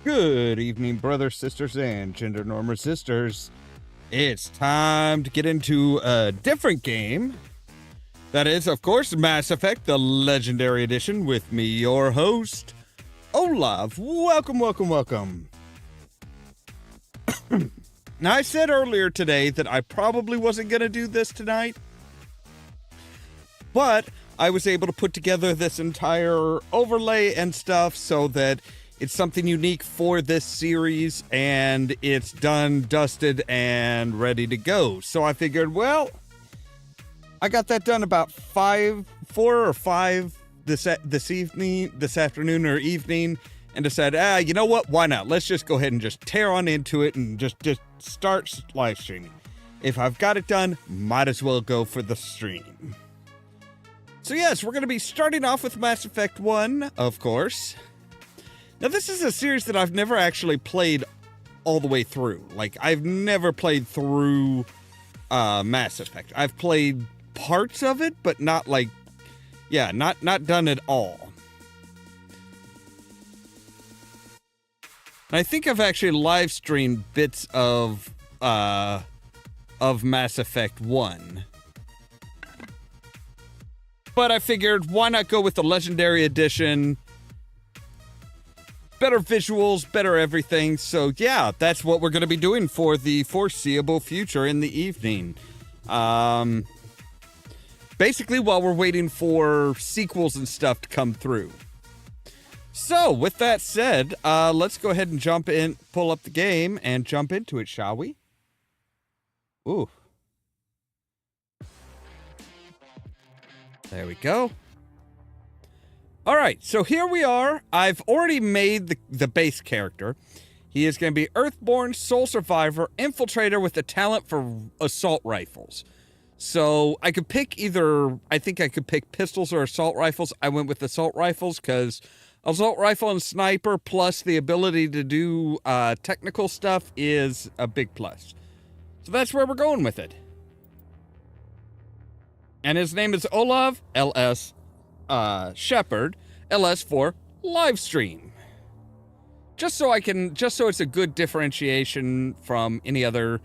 Good evening, brothers, sisters, and gender norm resistors. It's time to get into a different game. That is, of course, Mass Effect, the Legendary Edition, with me, your host, Ollamh. Welcome, welcome, welcome. Now, I said earlier today that I probably wasn't going to do this tonight, but I was able to put together this entire overlay and stuff so that it's something unique for this series, and it's done, dusted, and ready to go. So I figured, well, I got that done about 4 or 5 this afternoon or evening, and decided, you know what? Why not? Let's just go ahead and just tear on into it and just start live streaming. If I've got it done, might as well go for the stream. So yes, we're going to be starting off with Mass Effect 1, of course. Now, this is a series that I've never actually played all the way through. Like, I've never played through Mass Effect. I've played parts of it, but not like, yeah, not done it all. And I think I've actually live streamed bits of Mass Effect 1. But I figured, why not go with the Legendary Edition? Better visuals, better everything. So yeah, that's what we're going to be doing for the foreseeable future in the evening. Basically, while we're waiting for sequels and stuff to come through. So with that said, let's go ahead and jump in, pull up the game, and jump into it, shall we? Ooh. There we go. All right, so here we are. I've already made the base character. He is going to be Earthborn, Soul Survivor, Infiltrator with a talent for assault rifles. So I could pick either, I think I could pick pistols or assault rifles. I went with assault rifles because assault rifle and sniper plus the ability to do technical stuff is a big plus. So that's where we're going with it. And his name is Ollamh, LS Shepard, LS for live stream. Just so it's a good differentiation from any other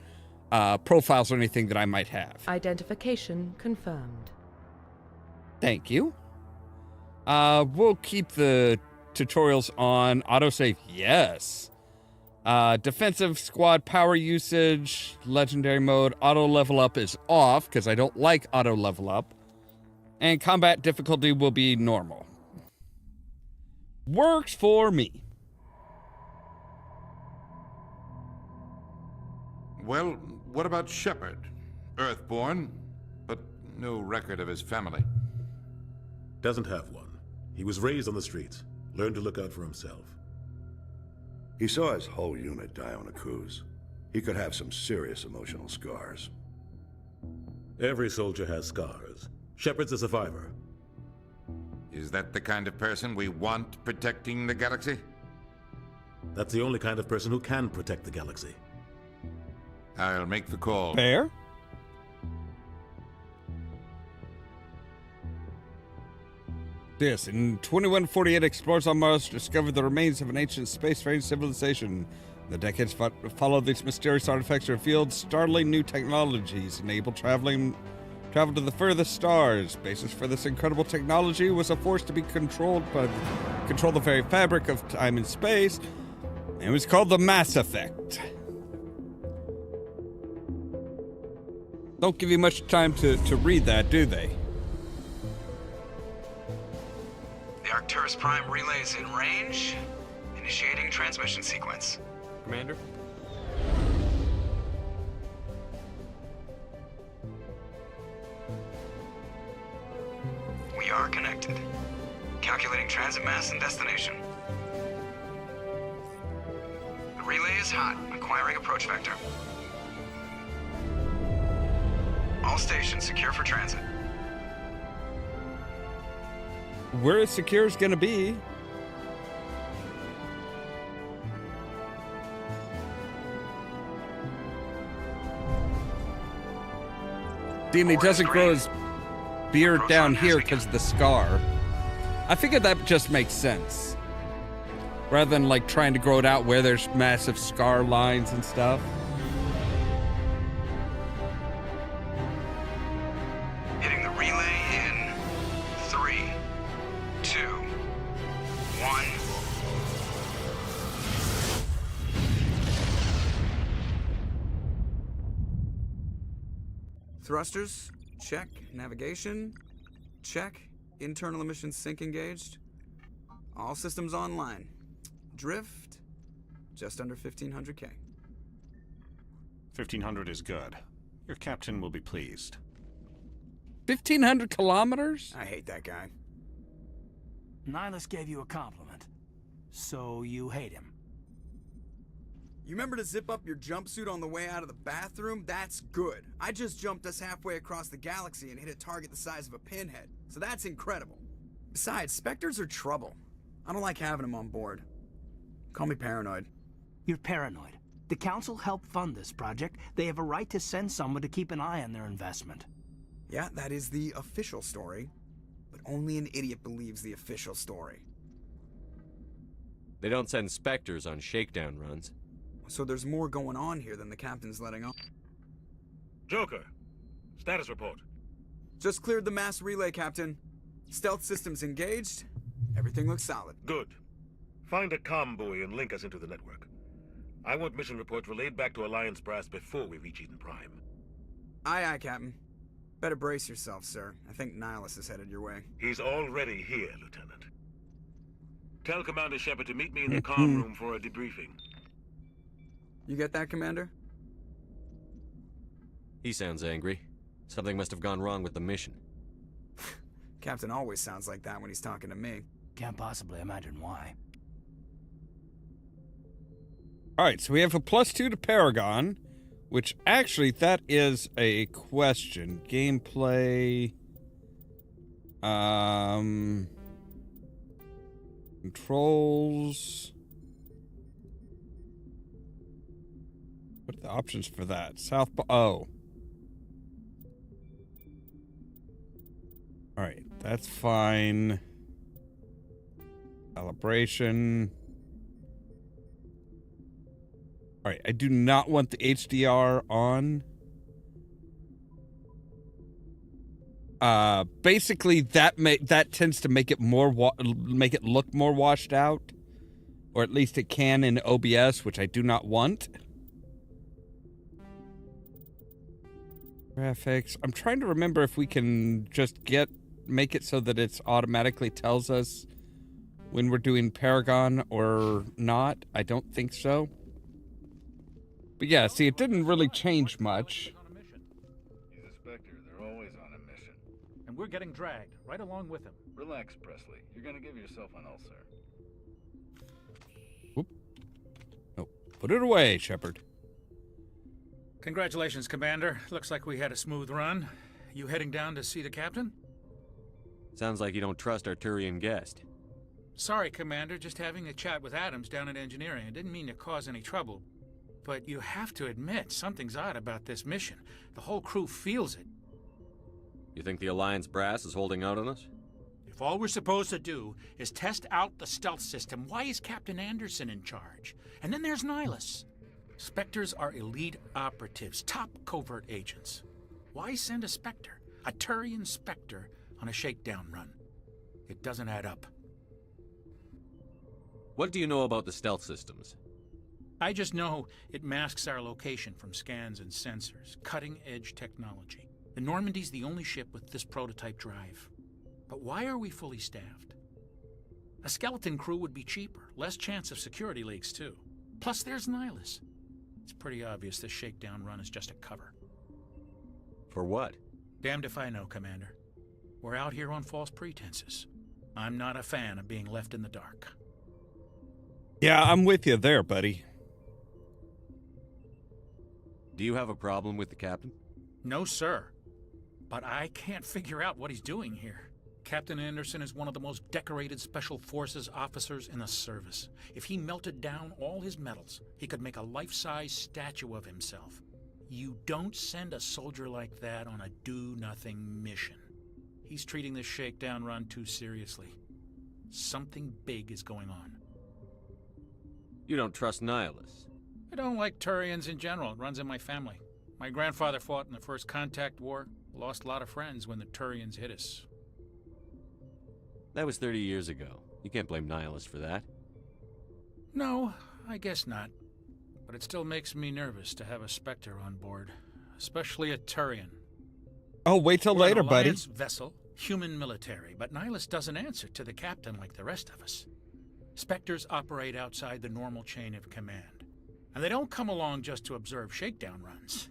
profiles or anything that I might have. Identification confirmed. Thank you. We'll keep the tutorials on autosave. Yes. Defensive squad power usage, legendary mode, auto level up is off because I don't like auto level up. And combat difficulty will be normal. Works for me. Well, what about Shepard? Earthborn, but no record of his family. Doesn't have one. He was raised on the streets. Learned to look out for himself. He saw his whole unit die on a cruise. He could have some serious emotional scars. Every soldier has scars. Shepard's a survivor. Is that the kind of person we want protecting the galaxy? That's the only kind of person who can protect the galaxy. I'll make the call. Fair. This, in 2148, explorers on Mars discovered the remains of an ancient space-faring civilization. The decades followed these mysterious artifacts revealed startling new technologies, enabled travel to the furthest stars. Basis for this incredible technology was a force to be control the very fabric of time and space. It was called the Mass Effect. Don't give you much time to read that, do they? The Arcturus Prime relay is in range. Initiating transmission sequence. Commander? We are connected. Calculating transit mass and destination. The relay is hot. Acquiring approach vector. All stations secure for transit. Where is secure is gonna be. Dean, he doesn't grow his beard down here because of the scar. I figured that just makes sense. Rather than like trying to grow it out where there's massive scar lines and stuff. Hitting the relay in 3, 2, 1. Thrusters, check. Navigation, check. Internal emissions sync engaged. All systems online. Drift, just under 1500K. 1,500 is good. Your captain will be pleased. 1,500 kilometers? I hate that guy. Nihilus gave you a compliment, so you hate him. You remember to zip up your jumpsuit on the way out of the bathroom? That's good. I just jumped us halfway across the galaxy and hit a target the size of a pinhead, so that's incredible. Besides, Spectres are trouble. I don't like having them on board. Call me paranoid. You're paranoid. The Council helped fund this project. They have a right to send someone to keep an eye on their investment. Yeah, that is the official story. But only an idiot believes the official story. They don't send Spectres on shakedown runs. So there's more going on here than the captain's letting on. Joker, status report. Just cleared the mass relay, Captain. Stealth systems engaged. Everything looks solid. Good. Find a comm buoy and link us into the network. I want mission reports relayed back to Alliance Brass before we reach Eden Prime. Aye, aye, Captain. Better brace yourself, sir. I think Nihilus is headed your way. He's already here, Lieutenant. Tell Commander Shepard to meet me in the comm room for a debriefing. You get that, Commander? He sounds angry. Something must have gone wrong with the mission. Captain always sounds like that when he's talking to me. Can't possibly imagine why. Alright, so we have a +2 to Paragon, which actually, that is a question. Gameplay... Controls... What are the options for that? Oh. Alright, that's fine. Calibration. Alright, I do not want the HDR on. Basically, that tends to make it make it look more washed out, or at least it can in OBS, which I do not want. Graphics. I'm trying to remember if we can just make it so that it's automatically tells us when we're doing Paragon or not. I don't think so. But yeah, see, it didn't really change much. He's a Spectre. They're always on a mission. And we're getting dragged right along with him. Relax, Presley. You're gonna give yourself an ulcer. Whoop. Oh, put it away, Shepard. Congratulations, Commander. Looks like we had a smooth run. You heading down to see the captain? Sounds like you don't trust our Turian guest. Sorry, Commander. Just having a chat with Adams down at engineering. I didn't mean to cause any trouble. But you have to admit, something's odd about this mission. The whole crew feels it. You think the Alliance brass is holding out on us? If all we're supposed to do is test out the stealth system, why is Captain Anderson in charge? And then there's Nihilus. Spectres are elite operatives, top covert agents. Why send a Spectre, a Turian Spectre, on a shakedown run? It doesn't add up. What do you know about the stealth systems? I just know it masks our location from scans and sensors. Cutting-edge technology. The Normandy's the only ship with this prototype drive. But why are we fully staffed? A skeleton crew would be cheaper. Less chance of security leaks, too. Plus, there's Nihilus. It's pretty obvious this shakedown run is just a cover. For what? Damned if I know, Commander. We're out here on false pretenses. I'm not a fan of being left in the dark. Yeah, I'm with you there, buddy. Do you have a problem with the captain? No, sir. But I can't figure out what he's doing here. Captain Anderson is one of the most decorated Special Forces officers in the service. If he melted down all his medals, he could make a life-size statue of himself. You don't send a soldier like that on a do-nothing mission. He's treating this shakedown run too seriously. Something big is going on. You don't trust Nihilus? I don't like Turians in general. It runs in my family. My grandfather fought in the First Contact War. Lost a lot of friends when the Turians hit us. That was 30 years ago. You can't blame Nihilus for that. No, I guess not. But it still makes me nervous to have a Spectre on board. Especially a Turian. Oh, wait till We're later, an buddy. Alliance vessel, human military, but Nihilus doesn't answer to the captain like the rest of us. Spectres operate outside the normal chain of command. And they don't come along just to observe shakedown runs.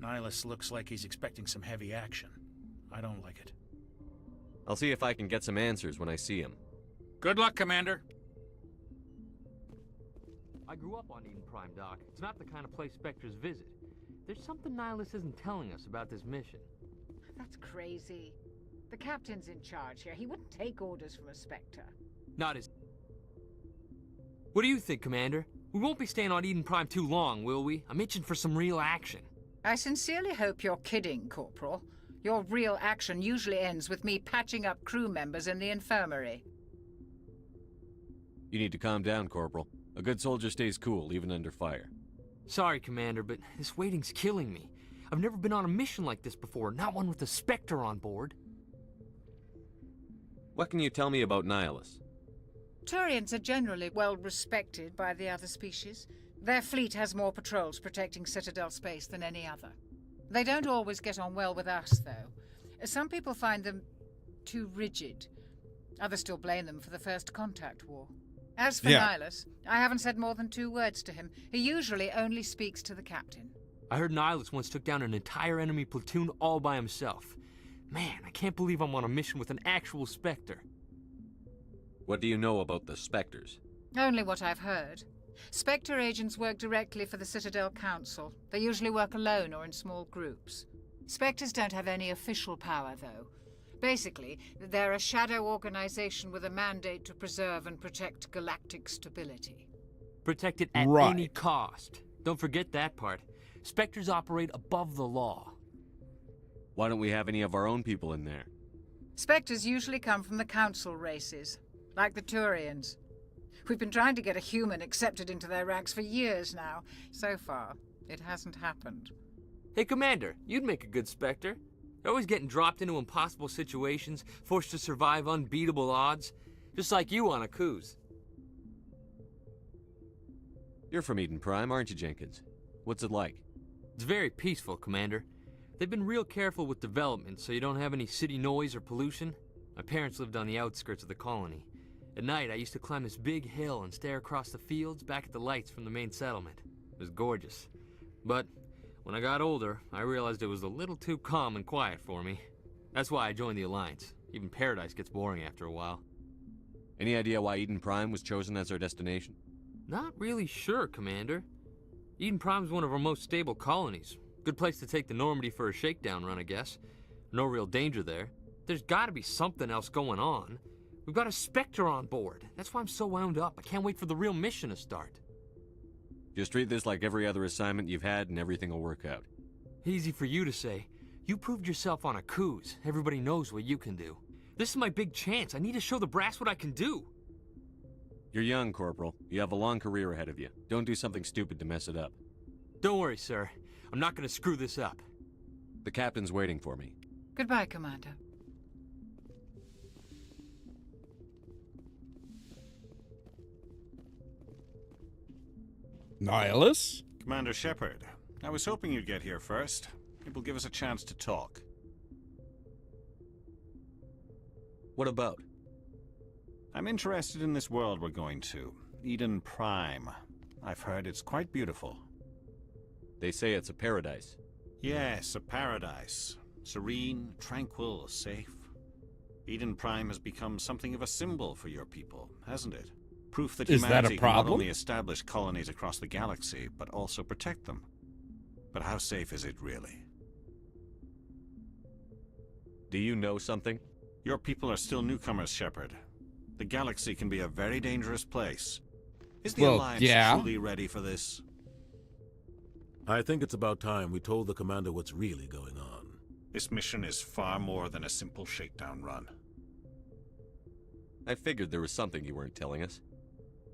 Nihilus looks like he's expecting some heavy action. I don't like it. I'll see if I can get some answers when I see him. Good luck, Commander. I grew up on Eden Prime, Doc. It's not the kind of place Spectres visit. There's something Nihilus isn't telling us about this mission. That's crazy. The captain's in charge here. He wouldn't take orders from a Spectre. Not as... What do you think, Commander? We won't be staying on Eden Prime too long, will we? I'm itching for some real action. I sincerely hope you're kidding, Corporal. Your real action usually ends with me patching up crew members in the infirmary. You need to calm down, Corporal. A good soldier stays cool, even under fire. Sorry, Commander, but this waiting's killing me. I've never been on a mission like this before, not one with a Spectre on board. What can you tell me about Nihilus? Turians are generally well respected by the other species. Their fleet has more patrols protecting Citadel space than any other. They don't always get on well with us, though. Some people find them too rigid. Others still blame them for the First Contact War. As for Nihilus, I haven't said more than 2 words to him. He usually only speaks to the captain. I heard Nihilus once took down an entire enemy platoon all by himself. Man, I can't believe I'm on a mission with an actual Spectre. What do you know about the Spectres? Only what I've heard. Spectre agents work directly for the Citadel Council. They usually work alone or in small groups. Spectres don't have any official power, though. Basically, they're a shadow organization with a mandate to preserve and protect galactic stability. Protect it at any cost. Don't forget that part. Spectres operate above the law. Why don't we have any of our own people in there? Spectres usually come from the Council races, like the Turians. We've been trying to get a human accepted into their ranks for years now. So far, it hasn't happened. Hey, Commander, you'd make a good Spectre. They're always getting dropped into impossible situations, forced to survive unbeatable odds, just like you on a cruise. You're from Eden Prime, aren't you, Jenkins? What's it like? It's very peaceful, Commander. They've been real careful with development, so you don't have any city noise or pollution. My parents lived on the outskirts of the colony. At night, I used to climb this big hill and stare across the fields back at the lights from the main settlement. It was gorgeous. But when I got older, I realized it was a little too calm and quiet for me. That's why I joined the Alliance. Even paradise gets boring after a while. Any idea why Eden Prime was chosen as our destination? Not really sure, Commander. Eden Prime's one of our most stable colonies. Good place to take the Normandy for a shakedown run, I guess. No real danger there. There's gotta be something else going on. We've got a Spectre on board. That's why I'm so wound up. I can't wait for the real mission to start. Just treat this like every other assignment you've had and everything will work out. Easy for you to say. You proved yourself on a cruise. Everybody knows what you can do. This is my big chance. I need to show the brass what I can do. You're young, Corporal. You have a long career ahead of you. Don't do something stupid to mess it up. Don't worry, sir. I'm not gonna screw this up. The captain's waiting for me. Goodbye, Commander. Nihilus? Commander Shepard, I was hoping you'd get here first. It will give us a chance to talk. What about? I'm interested in this world we're going to. Eden Prime. I've heard it's quite beautiful. They say it's a paradise. Yes, a paradise. Serene, tranquil, safe. Eden Prime has become something of a symbol for your people, hasn't it? Proof that Is that a humanity can not problem? only establish colonies across the galaxy, but also protect them. But how safe is it really? Do you know something? Your people are still newcomers, Shepard. The galaxy can be a very dangerous place. Is the Alliance truly ready for this? I think it's about time we told the commander what's really going on. This mission is far more than a simple shakedown run. I figured there was something you weren't telling us.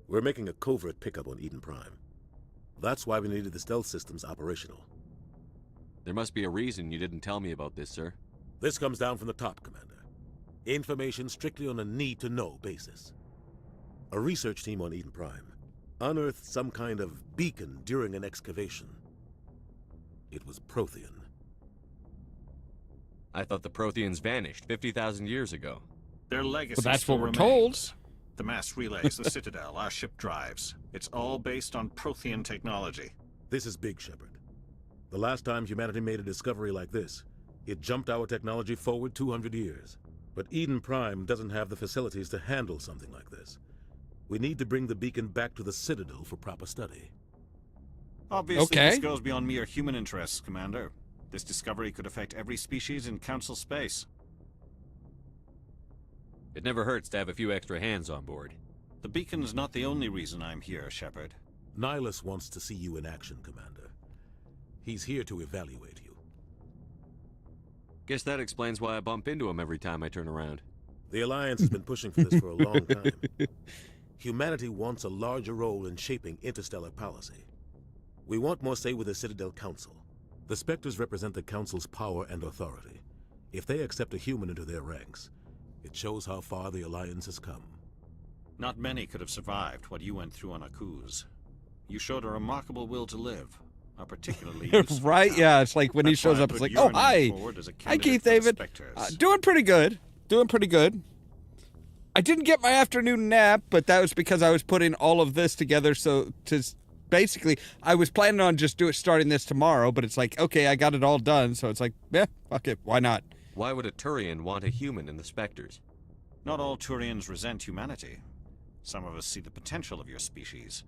We're making a covert pickup on Eden Prime. That's why we needed the stealth systems operational. There must be a reason you didn't tell me about this, sir. This comes down from the top, Commander. Information strictly on a need-to-know basis. A research team on Eden Prime unearthed some kind of beacon during an excavation. It was Prothean. I thought the Protheans vanished 50,000 years ago. Their legacy Well, that's still what we're remains. told. The mass relays, the Citadel, our ship drives. It's all based on Prothean technology. This is big, Shepard. The last time humanity made a discovery like this, it jumped our technology forward 200 years. But Eden Prime doesn't have the facilities to handle something like this. We need to bring the beacon back to the Citadel for proper study. Obviously, this goes beyond mere human interests, Commander. This discovery could affect every species in Council space. It never hurts to have a few extra hands on board. The beacon's not the only reason I'm here, Shepard. Nihilus wants to see you in action, Commander. He's here to evaluate you. Guess that explains why I bump into him every time I turn around. The Alliance has been pushing for this for a long time. Humanity wants a larger role in shaping interstellar policy. We want more say with the Citadel Council. The Spectres represent the Council's power and authority. If they accept a human into their ranks, it shows how far the Alliance has come. Not many could have survived what you went through on Akuz. You showed a remarkable will to live, a particularly right? Yeah, it's like when he shows up, it's like, oh, hi. Hi, Keith David. Doing pretty good. Doing pretty good. I didn't get my afternoon nap, but that was because I was putting all of this together. So basically, I was planning on just starting this tomorrow, but it's like, okay, I got it all done. So it's like, yeah, fuck it. Why not? Why would a Turian want a human in the Spectres? Not all Turians resent humanity. Some of us see the potential of your species.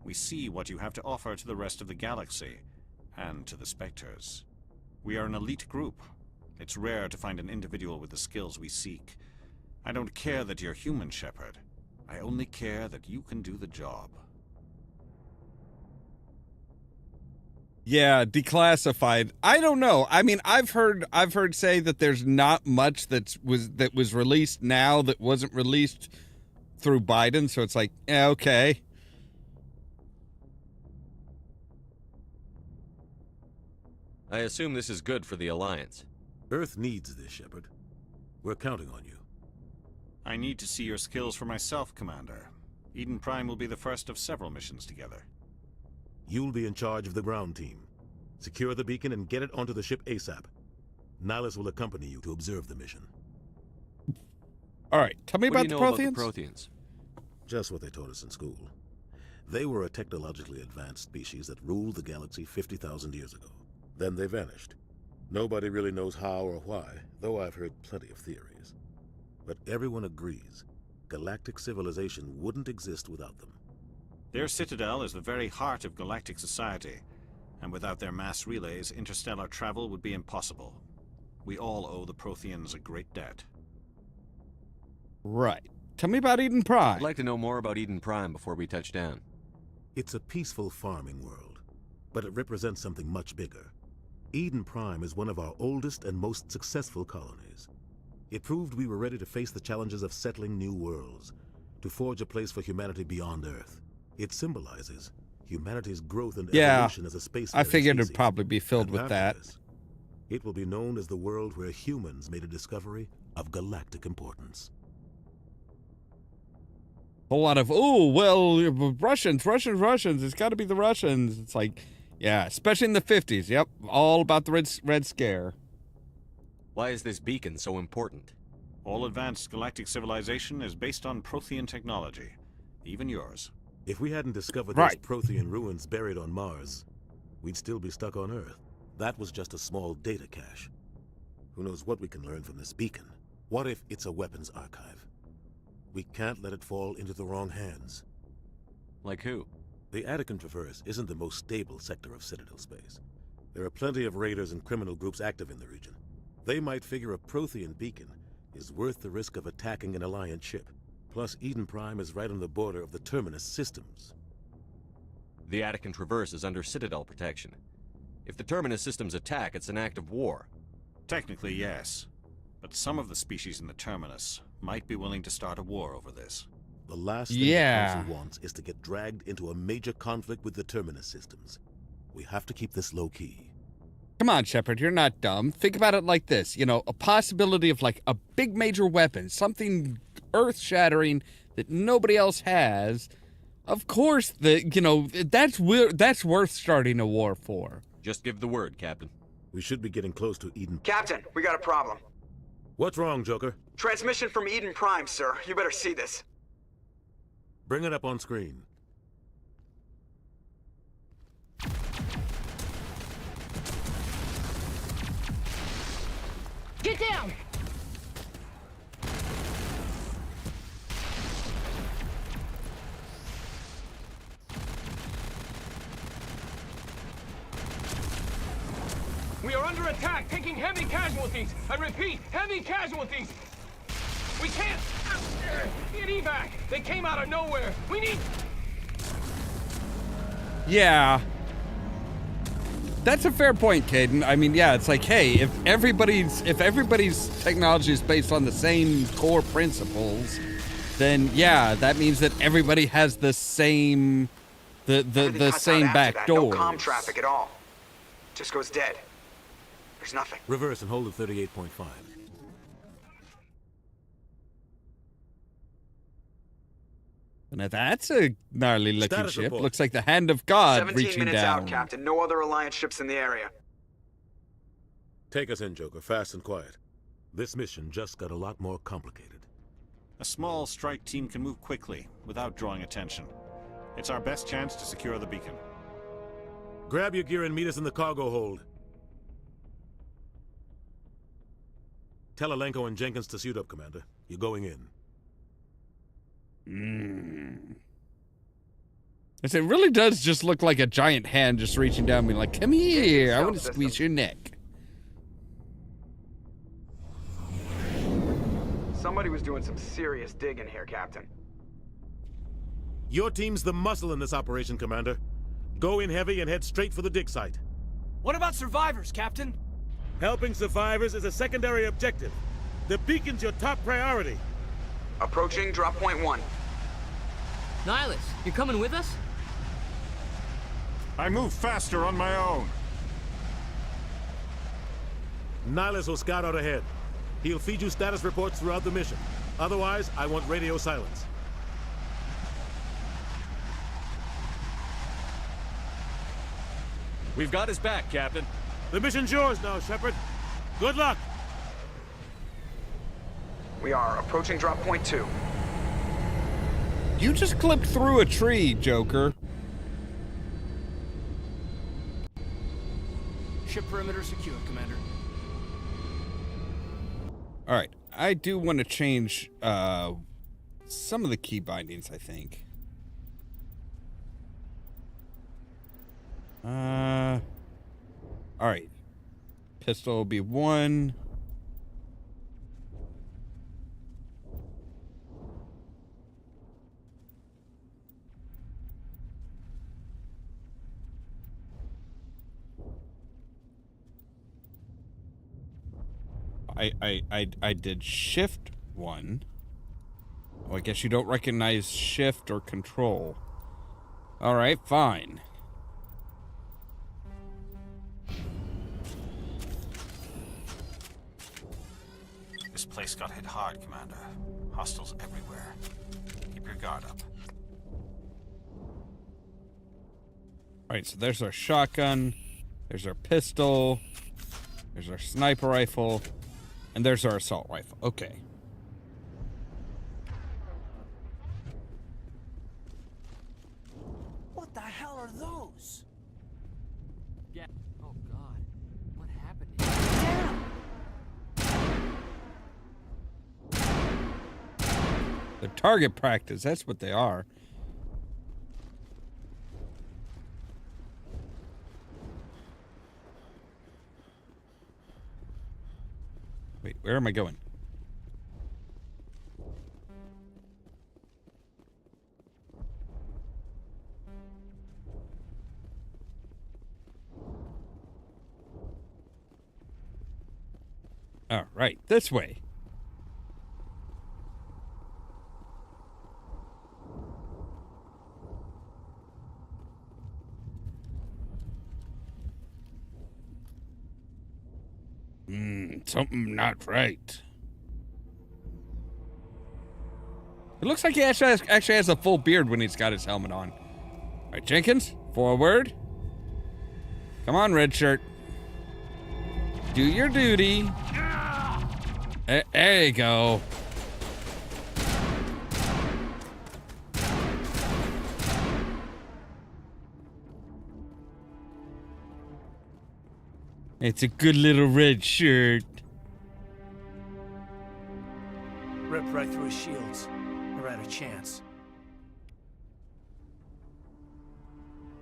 We see what you have to offer to the rest of the galaxy, and to the Spectres. We are an elite group. It's rare to find an individual with the skills we seek. I don't care that you're human, Shepard. I only care that you can do the job. Yeah, declassified. I don't know. I mean, I've heard say that there's not much that was released now that wasn't released through Biden, so it's like, yeah, okay. I assume this is good for the Alliance. Earth needs this, Shepard. We're counting on you. I need to see your skills for myself, Commander. Eden Prime will be the first of several missions together. You'll be in charge of the ground team. Secure the beacon and get it onto the ship ASAP. Nihilus will accompany you to observe the mission. All right, tell me about the Protheans. About the Protheans? Just what they taught us in school. They were a technologically advanced species that ruled the galaxy 50,000 years ago. Then they vanished. Nobody really knows how or why, though I've heard plenty of theories. But everyone agrees, galactic civilization wouldn't exist without them. Their citadel is the very heart of galactic society, and without their mass relays, interstellar travel would be impossible. We all owe the Protheans a great debt. Right. Tell me about Eden Prime. I'd like to know more about Eden Prime before we touch down. It's a peaceful farming world, but it represents something much bigger. Eden Prime is one of our oldest and most successful colonies. It proved we were ready to face the challenges of settling new worlds, to forge a place for humanity beyond Earth. It symbolizes humanity's growth and evolution as a spacefaring I figured species. it'd probably be filled And with after that. this, it will be known as the world where humans made a discovery of galactic importance. A lot of, oh, well, Russians. It's got to be the Russians. It's like, yeah, especially in the 50s. Yep, all about the Red Scare. Why is this beacon so important? All advanced galactic civilization is based on Prothean technology, even yours. If we hadn't discovered those Prothean ruins buried on Mars, we'd still be stuck on Earth. That was just a small data cache. Who knows what we can learn from this beacon? What if it's a weapons archive? We can't let it fall into the wrong hands. Like who? The Attican Traverse isn't the most stable sector of Citadel space. There are plenty of raiders and criminal groups active in the region. They might figure a Prothean beacon is worth the risk of attacking an Alliance ship. Plus, Eden Prime is right on the border of the Terminus systems. The Attican Traverse is under Citadel protection. If the Terminus systems attack, it's an act of war. Technically, yes. But some of the species in the Terminus might be willing to start a war over this. The last thing the Council wants is to get dragged into a major conflict with the Terminus systems. We have to keep this low-key. Come on, Shepard, you're not dumb. Think about it like this. You know, a possibility of like a big major weapon, something earth-shattering that nobody else has. Of course, that's worth starting a war for. Just give the word, Captain. We should be getting close to Eden. Captain, we got a problem. What's wrong, Joker? Transmission from Eden Prime, sir. You better see this. Bring it up on screen. Get down! We are under attack, taking heavy casualties. I repeat, heavy casualties. We can't get evac. They came out of nowhere. We need... Yeah. That's a fair point, Caden. I mean, yeah, it's like, hey, if everybody's technology is based on the same core principles, then yeah, that means that everybody has the same the same back door. No comm traffic at all. Just goes dead. There's nothing. Reverse and hold at 38.5. Now that's a gnarly looking Status ship. report. Looks like the hand of God 17 reaching minutes down. out, Captain. No other Alliance ships in the area. Take us in, Joker, fast and quiet. This mission just got a lot more complicated. A small strike team can move quickly, without drawing attention. It's our best chance to secure the beacon. Grab your gear and meet us in the cargo hold. Tell Alenko and Jenkins to suit up, Commander. You're going in. It really does just look like a giant hand just reaching down, being like, "Come here, I want to squeeze your neck." Somebody was doing some serious digging here, Captain. Your team's the muscle in this operation, Commander. Go in heavy and head straight for the dig site. What about survivors, Captain? Helping survivors is a secondary objective. The beacon's your top priority. Approaching drop point 1. Nihilus, you coming with us? I move faster on my own. Nihilus will scout out ahead. He'll feed you status reports throughout the mission. Otherwise, I want radio silence. We've got his back, Captain. The mission's yours now, Shepard. Good luck! We are approaching drop point 2. You just clipped through a tree, Joker. Ship perimeter secure, Commander. All right, I do want to change some of the key bindings, I think. All right. Pistol will be 1. I did shift 1. Oh, I guess you don't recognize shift or control. All right, fine. This place got hit hard, Commander. Hostiles everywhere. Keep your guard up. All right, so there's our shotgun. There's our pistol. There's our sniper rifle. And there's our assault rifle. Okay. What the hell are those? Yeah. Oh, God. What happened here? The target practice. That's what they are. Wait, where am I going? All right, this way. Something not right. It looks like he actually has a full beard when he's got his helmet on. All right, Jenkins, forward. Come on, red shirt. Do your duty. There you go. It's a good little red shirt. Ripped right through his shields. Never had a chance.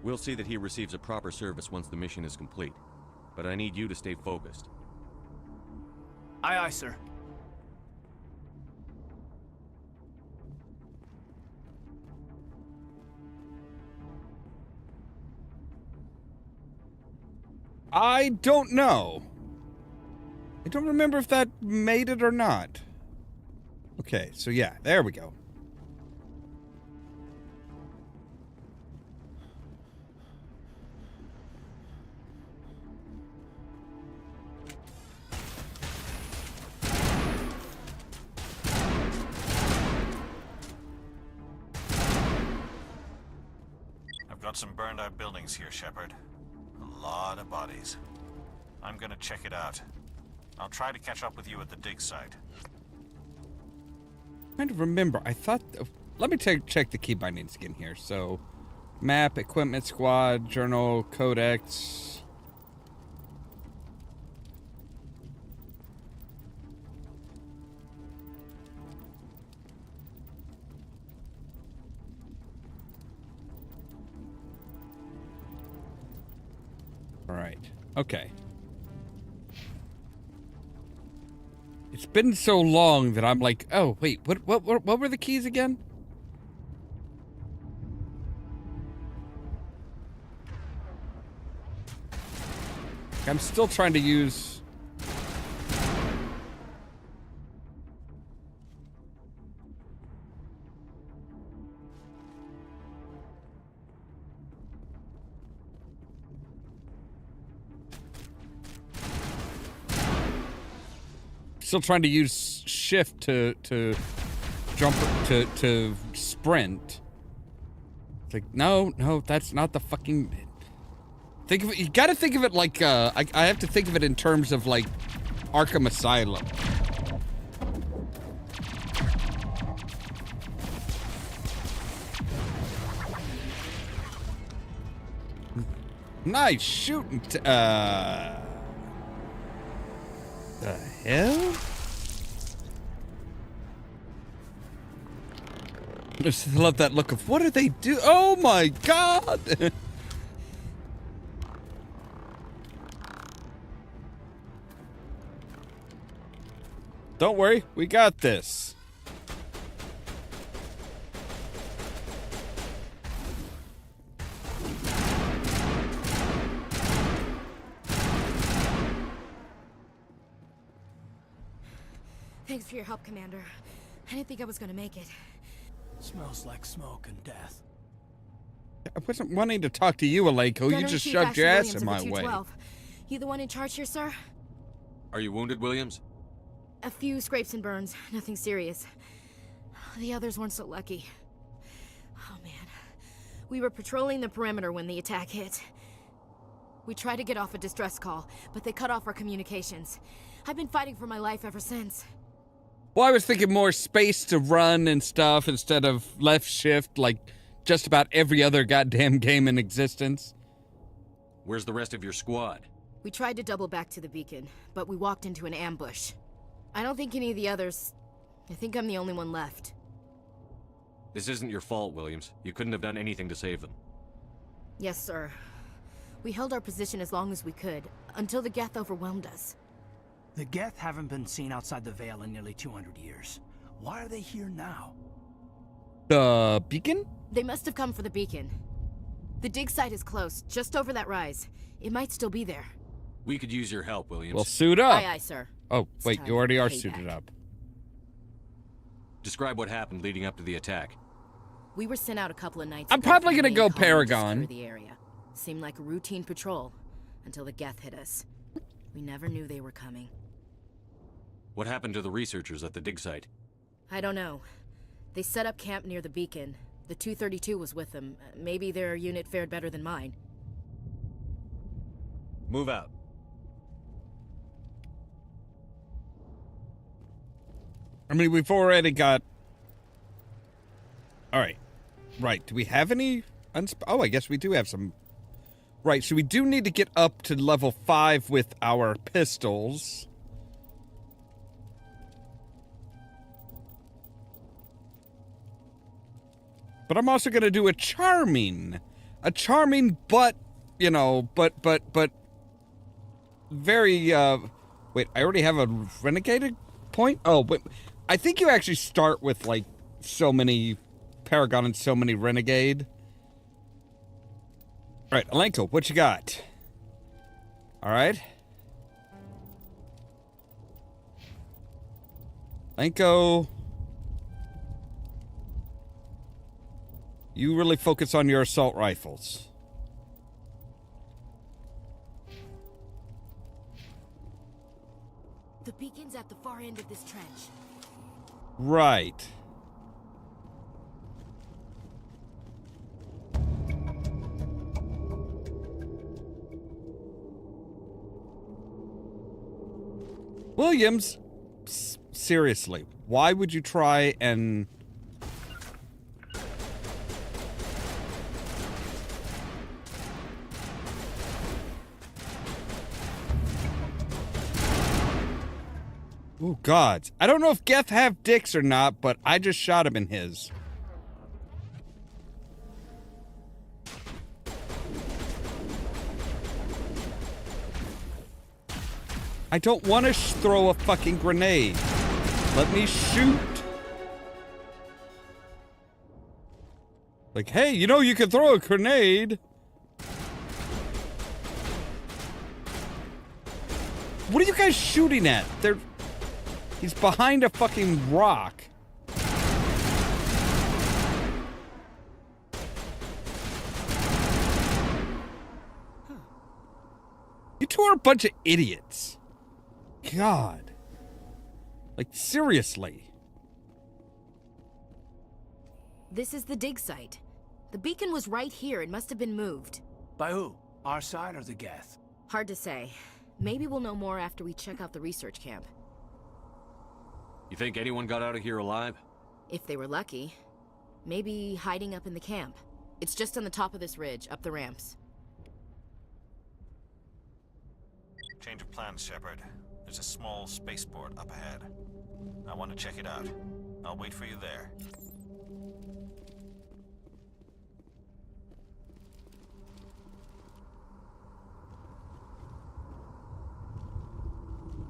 We'll see that he receives a proper service once the mission is complete. But I need you to stay focused. Aye, aye, sir. I don't know. I don't remember if that made it or not. Okay, so yeah, there we go. I've got some burned out buildings here, Shepard. A lot of bodies. I'm gonna check it out. I'll try to catch up with you at the dig site. I'm trying to remember. I thought... let me check the key bindings again here. So, map, equipment squad, journal, codex... All right. Okay. It's been so long that I'm like, oh wait, what were the keys again? I'm still trying to use. still trying to use shift to jump to sprint. It's like, no, that's not the fucking. Think of it. You got to think of it like I have to think of it in terms of like Arkham Asylum. Nice shooting. The hell? I just love that look of what do they do? Oh my god! Don't worry, we got this. Thanks for your help, Commander. I didn't think I was gonna make it. Smells like smoke and death. I wasn't wanting to talk to you, Alenko. You just shoved your ass in my way. You the one in charge here, sir? Are you wounded, Williams? A few scrapes and burns, nothing serious. The others weren't so lucky. Oh man. We were patrolling the perimeter when the attack hit. We tried to get off a distress call, but they cut off our communications. I've been fighting for my life ever since. Well, I was thinking more space to run and stuff instead of left shift like just about every other goddamn game in existence. Where's the rest of your squad? We tried to double back to the beacon, but we walked into an ambush. I don't think any of the others... I think I'm the only one left. This isn't your fault, Williams. You couldn't have done anything to save them. Yes, sir. We held our position as long as we could, until the Geth overwhelmed us. The Geth haven't been seen outside the Veil in nearly 200 years. Why are they here now? The beacon? They must have come for the beacon. The dig site is close, just over that rise. It might still be there. We could use your help, Williams. Well, suit up. Aye, aye, sir. Oh, wait, you already are suited up. Describe what happened leading up to the attack. We were sent out a couple of nights I'm ago probably from the gonna go main colony Paragon. just through the area. Seemed like a routine patrol, until the Geth hit us. We never knew they were coming. What happened to the researchers at the dig site? I don't know. They set up camp near the beacon. The 232 was with them. Maybe their unit fared better than mine. Move out. I mean, we've already got... Alright. Right, do we have any... Oh, I guess we do have some... Right, so we do need to get up to level 5 with our pistols. But I'm also going to do a charming, but, you know, but, very, wait, I already have a renegade point? Oh, wait, I think you actually start with, like, so many Paragon and so many renegade. All right, Alenko, what you got? All right. Alenko. You really focus on your assault rifles. The beacon's at the far end of this trench. Right. Williams, seriously, why would you try and... Oh, God. I don't know if Geth have dicks or not, but I just shot him in his. I don't want to throw a fucking grenade. Let me shoot. Like, hey, you know you can throw a grenade. What are you guys shooting at? He's behind a fucking rock. You two are a bunch of idiots. God. Like, seriously. This is the dig site. The beacon was right here. It must have been moved. By who? Our side or the Geth? Hard to say. Maybe we'll know more after we check out the research camp. You think anyone got out of here alive? If they were lucky. Maybe hiding up in the camp. It's just on the top of this ridge, up the ramps. Change of plans, Shepard. There's a small spaceport up ahead. I want to check it out. I'll wait for you there.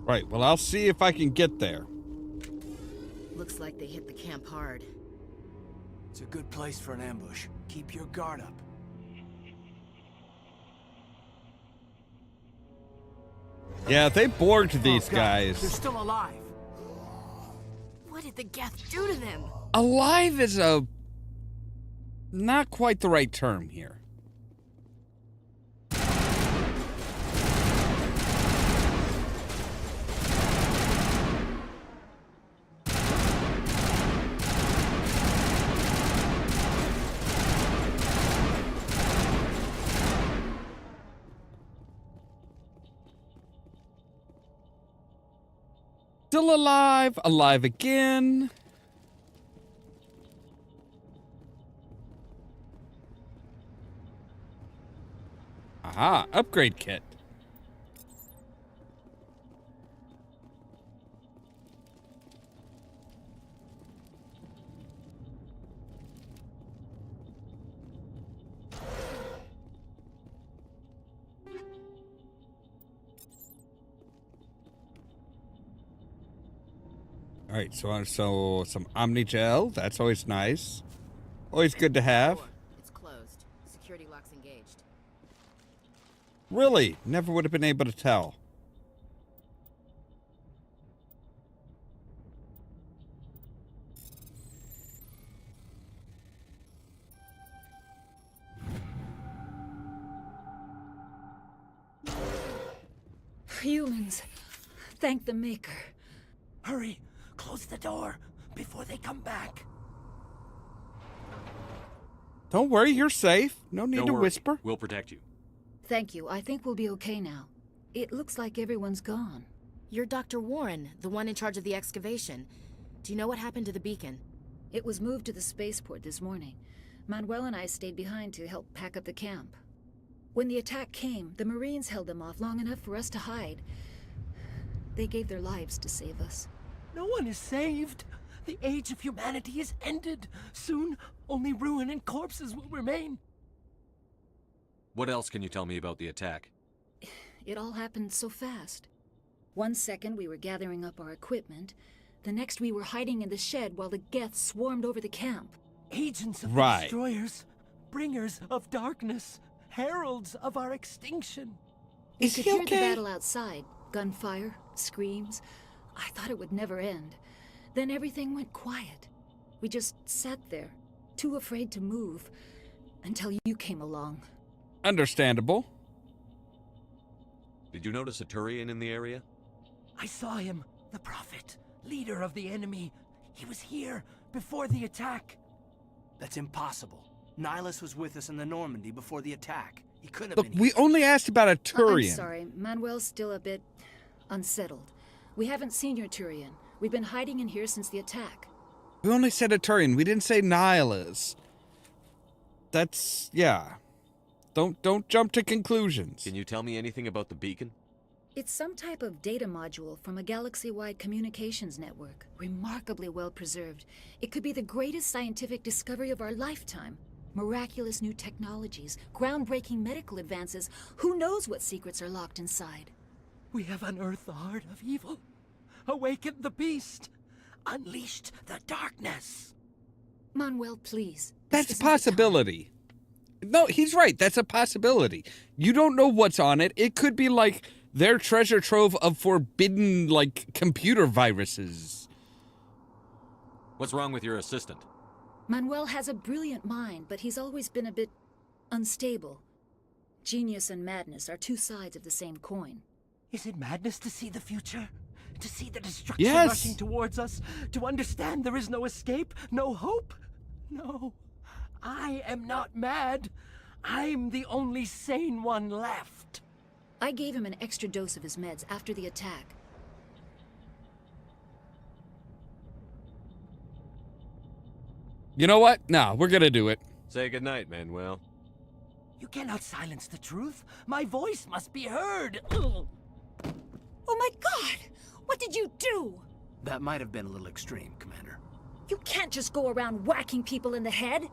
Right, well, I'll see if I can get there. Looks like they hit the camp hard. It's a good place for an ambush. Keep your guard up. Yeah, they borged these God, guys. they're still alive. What did the Geth do to them? Alive is a... not quite the right term here. Still alive, alive again. Aha, upgrade kit. All right, so some Omni gel. That's always nice. Always good to have. It's closed. Security lock's engaged. Really? Never would have been able to tell. Humans. Thank the Maker. Hurry! Close the door before they come back. Don't worry, you're safe. No need Don't to worry. whisper. We'll protect you. Thank you. I think we'll be okay now. It looks like everyone's gone. You're Dr. Warren, the one in charge of the excavation. Do you know what happened to the beacon? It was moved to the spaceport this morning. Manuel and I stayed behind to help pack up the camp. When the attack came, the Marines held them off long enough for us to hide. They gave their lives to save us. No one is saved. The age of humanity is ended. Soon, only ruin and corpses will remain. What else can you tell me about the attack? It all happened so fast. 1 second we were gathering up our equipment. The next we were hiding in the shed while the Geth swarmed over the camp. Agents of Right. the destroyers, bringers of darkness, heralds of our extinction. We Is could he hear okay? the battle outside. Gunfire, screams. I thought it would never end. Then everything went quiet. We just sat there, too afraid to move, until you came along. Understandable. Did you notice a Turian in the area? I saw him, the Prophet, leader of the enemy. He was here before the attack. That's impossible. Nihilus was with us in the Normandy before the attack. He couldn't have Look, been we here. only asked about a I'm Turian. sorry, Manuel's still a bit unsettled. We haven't seen your Turian. We've been hiding in here since the attack. We only said a Turian. We didn't say Nihilus. That's, yeah. Don't jump to conclusions. Can you tell me anything about the beacon? It's some type of data module from a galaxy-wide communications network. Remarkably well preserved. It could be the greatest scientific discovery of our lifetime. Miraculous new technologies, groundbreaking medical advances. Who knows what secrets are locked inside? We have unearthed the heart of evil, awakened the beast, unleashed the darkness. Manuel, please. That's a possibility. No, he's right. That's a possibility. You don't know what's on it. It could be like their treasure trove of forbidden, like, computer viruses. What's wrong with your assistant? Manuel has a brilliant mind, but he's always been a bit unstable. Genius and madness are two sides of the same coin. Is it madness to see the future? To see the destruction Yes. rushing towards us? To understand there is no escape? No hope? No. I am not mad. I'm the only sane one left. I gave him an extra dose of his meds after the attack. You know what? No, we're gonna do it. Say goodnight, Manuel. You cannot silence the truth. My voice must be heard. Ugh. Oh my god! What did you do? That might have been a little extreme, Commander. You can't just go around whacking people in the head. It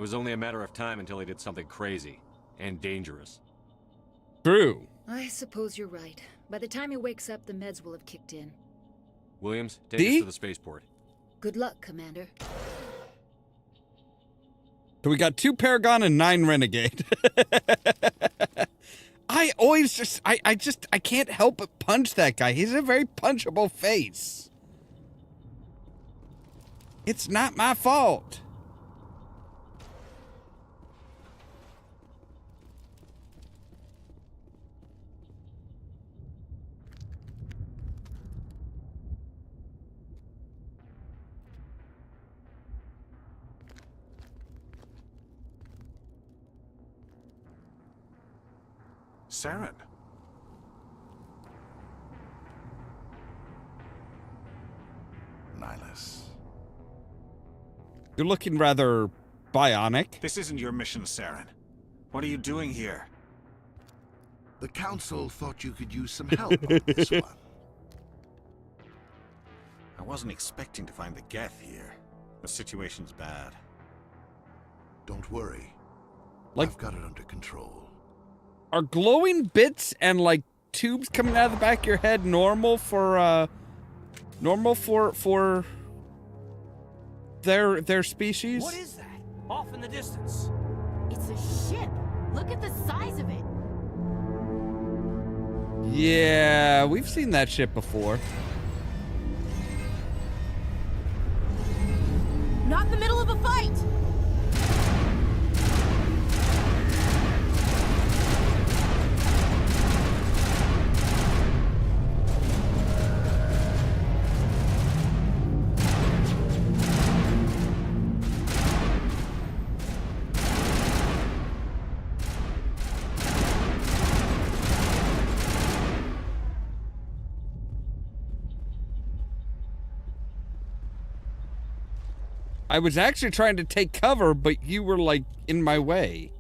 was only a matter of time until he did something crazy and dangerous. True. I suppose you're right. By the time he wakes up, the meds will have kicked in. Williams, take us to the spaceport. Good luck, Commander. So we got 2 Paragon and 9 Renegade. I always just, I can't help but punch that guy. He's a very punchable face. It's not my fault. Saren. Nihilus. You're looking rather bionic. This isn't your mission, Saren. What are you doing here? The Council thought you could use some help on this one. I wasn't expecting to find the Geth here. The situation's bad. Don't worry. Like, I've got it under control. Are glowing bits and like tubes coming out of the back of your head normal for their species? What is that? Off in the distance. It's a ship. Look at the size of it. Yeah, we've seen that ship before. Not in the middle of a fight. I was actually trying to take cover, but you were like in my way.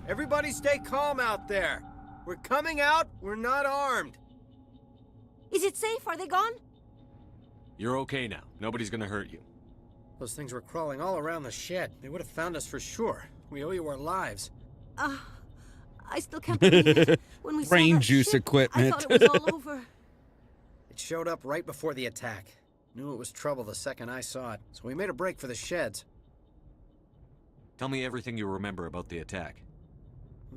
Everybody stay calm out there. We're coming out, we're not armed. Is it safe? Are they gone? You're okay now. Nobody's gonna hurt you. Those things were crawling all around the shed. They would have found us for sure. We owe you our lives. I still can't believe it. When we saw Brain that juice ship, equipment. I thought it was all over. It showed up right before the attack. Knew it was trouble the second I saw it, so we made a break for the sheds. Tell me everything you remember about the attack.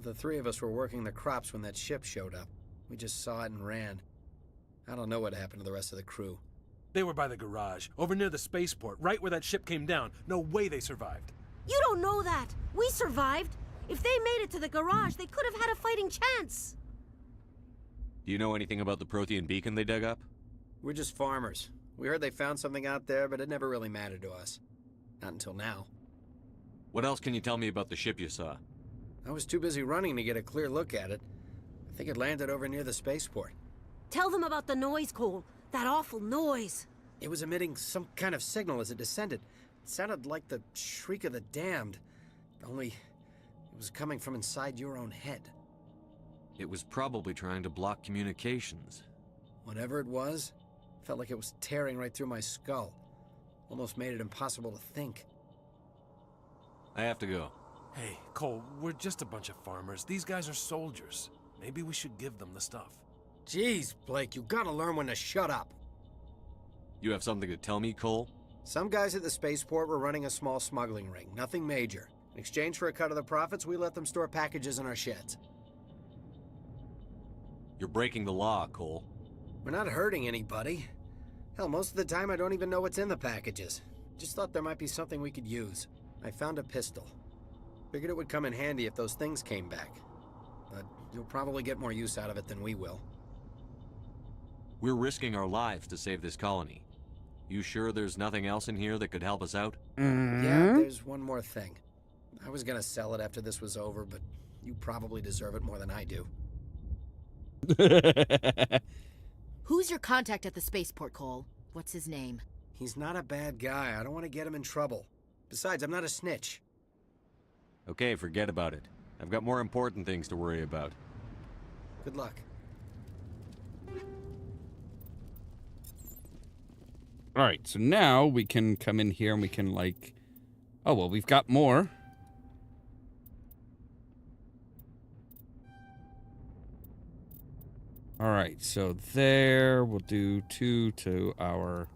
The 3 of us were working the crops when that ship showed up. We just saw it and ran. I don't know what happened to the rest of the crew. They were by the garage, over near the spaceport, right where that ship came down. No way they survived. You don't know that. We survived. If they made it to the garage, they could have had a fighting chance. Do you know anything about the Prothean beacon they dug up? We're just farmers. We heard they found something out there, but it never really mattered to us. Not until now. What else can you tell me about the ship you saw? I was too busy running to get a clear look at it. I think it landed over near the spaceport. Tell them about the noise, Cole. That awful noise. It was emitting some kind of signal as it descended. It sounded like the shriek of the damned. Only it was coming from inside your own head. It was probably trying to block communications. Whatever it was, felt like it was tearing right through my skull. Almost made it impossible to think. I have to go. Hey, Cole, we're just a bunch of farmers. These guys are soldiers. Maybe we should give them the stuff. Jeez, Blake, you gotta learn when to shut up. You have something to tell me, Cole? Some guys at the spaceport were running a small smuggling ring, nothing major. In exchange for a cut of the profits, we let them store packages in our sheds. You're breaking the law, Cole. We're not hurting anybody. Hell, most of the time I don't even know what's in the packages. Just thought there might be something we could use. I found a pistol. Figured it would come in handy if those things came back. But you'll probably get more use out of it than we will. We're risking our lives to save this colony. You sure there's nothing else in here that could help us out? Yeah, there's one more thing. I was gonna sell it after this was over, but you probably deserve it more than I do. Who's your contact at the spaceport, Cole? What's his name? He's not a bad guy. I don't want to get him in trouble. Besides, I'm not a snitch. Okay, forget about it. I've got more important things to worry about. Good luck. All right, so now we can come in here and we can, like... Oh, well, we've got more. All right, so there, we'll do 2 to our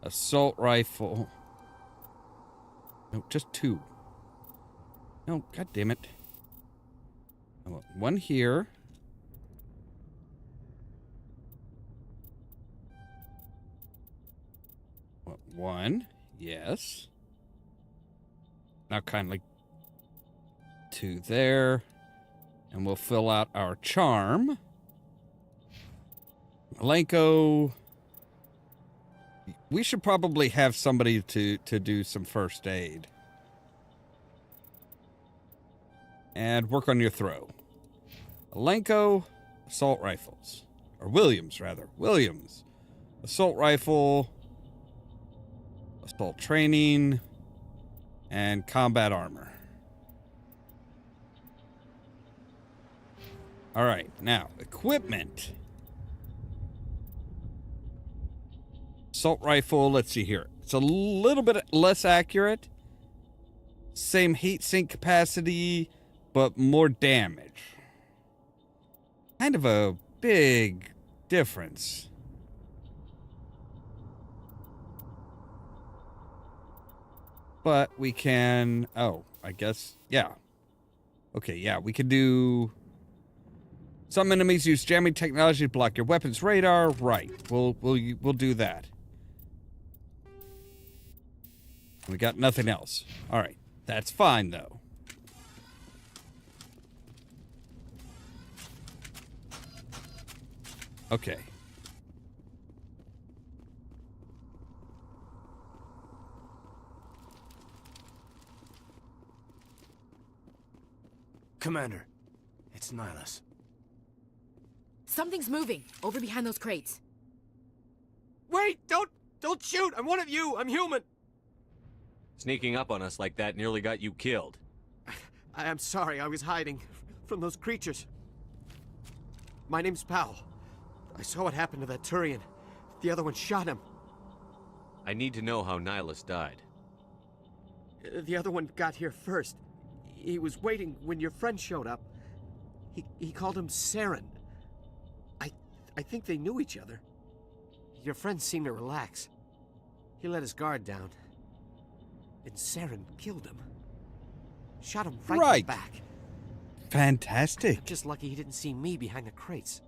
assault rifle. No, just 2. No, god damn it. Oh, 1 here. What, 1, yes. Now kind of like 2 there. And we'll fill out our charm. Malenko. We should probably have somebody to do some first aid. And work on your throw. Malenko, assault rifles. Or Williams, rather. Williams. Assault rifle. Assault training. And combat armor. All right, now, equipment. Assault rifle, let's see here. It's a little bit less accurate. Same heat sink capacity, but more damage. Kind of a big difference. But we can... Oh, I guess... Yeah. Okay, yeah, we could do... Some enemies use jamming technology to block your weapon's radar. Right. We'll do that. We got nothing else. All right. That's fine, though. Okay. Commander, it's Nihilus. Something's moving over behind those crates. Wait! Don't shoot! I'm one of you! I'm human! Sneaking up on us like that nearly got you killed. I'm sorry, I was hiding from those creatures. My name's Powell. I saw what happened to that Turian. The other one shot him. I need to know how Nihilus died. The other one got here first. He was waiting when your friend showed up. He called him Saren. I think they knew each other. Your friend seemed to relax. He let his guard down. And Saren killed him. Shot him right in the back. Fantastic. I'm just lucky he didn't see me behind the crates.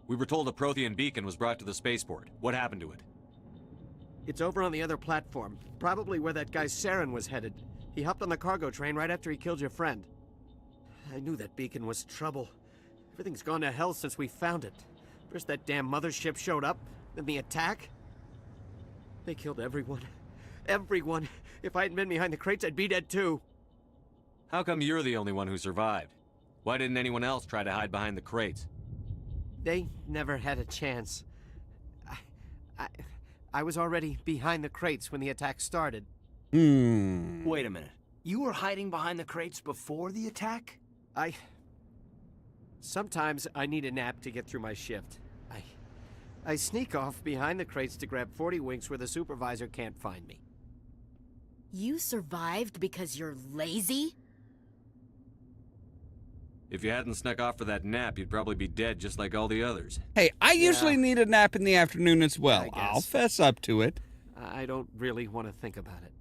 We were told a Prothean beacon was brought to the spaceport. What happened to it? It's over on the other platform. Probably where that guy Saren was headed. He hopped on the cargo train right after he killed your friend. I knew that beacon was trouble. Everything's gone to hell since we found it. First that damn mothership showed up, then the attack. They killed everyone. Everyone. If I hadn't been behind the crates, I'd be dead too. How come you're the only one who survived? Why didn't anyone else try to hide behind the crates? They never had a chance. I was already behind the crates when the attack started. Wait a minute. You were hiding behind the crates before the attack? Sometimes I need a nap to get through my shift. I sneak off behind the crates to grab 40 winks where the supervisor can't find me. You survived because you're lazy? If you hadn't snuck off for that nap, you'd probably be dead just like all the others. Hey, I usually need a nap in the afternoon as well. I'll fess up to it. I don't really want to think about it.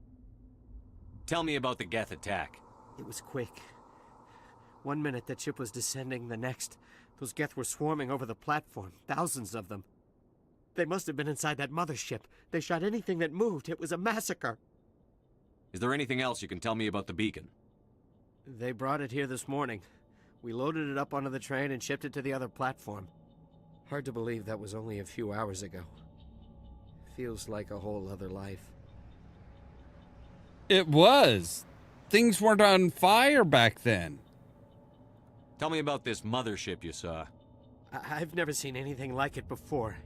Tell me about the Geth attack. It was quick. 1 minute that ship was descending, the next, those Geth were swarming over the platform, thousands of them. They must have been inside that mothership. They shot anything that moved. It was a massacre. Is there anything else you can tell me about the beacon? They brought it here this morning. We loaded it up onto the train and shipped it to the other platform. Hard to believe that was only a few hours ago. Feels like a whole other life. It was. Things weren't on fire back then. Tell me about this mothership you saw. I've never seen anything like it before.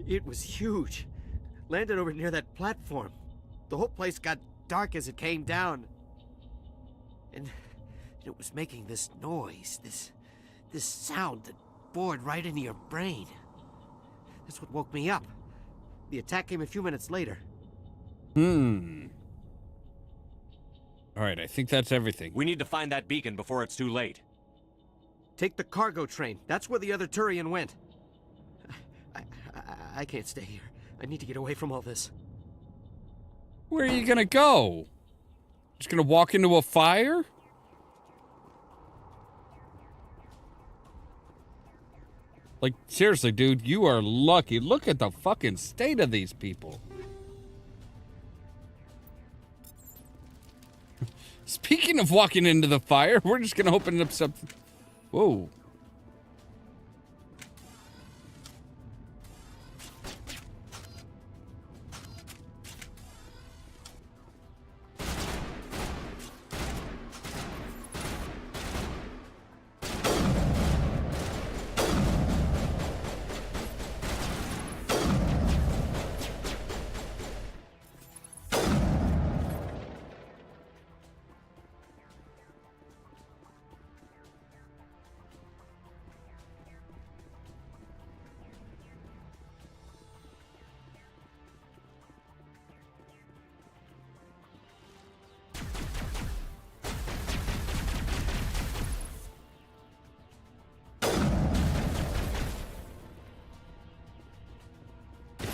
It was huge. Landed over near that platform. The whole place got dark as it came down. And it was making this noise, this sound that bored right into your brain. That's what woke me up. The attack came a few minutes later. Alright, I think that's everything. We need to find that beacon before it's too late. Take the cargo train. That's where the other Turian went. I can't stay here. I need to get away from all this. Where are you gonna go? Just gonna walk into a fire? Like, seriously, dude, you are lucky. Look at the fucking state of these people. Speaking of walking into the fire, we're just gonna open up something. Whoa.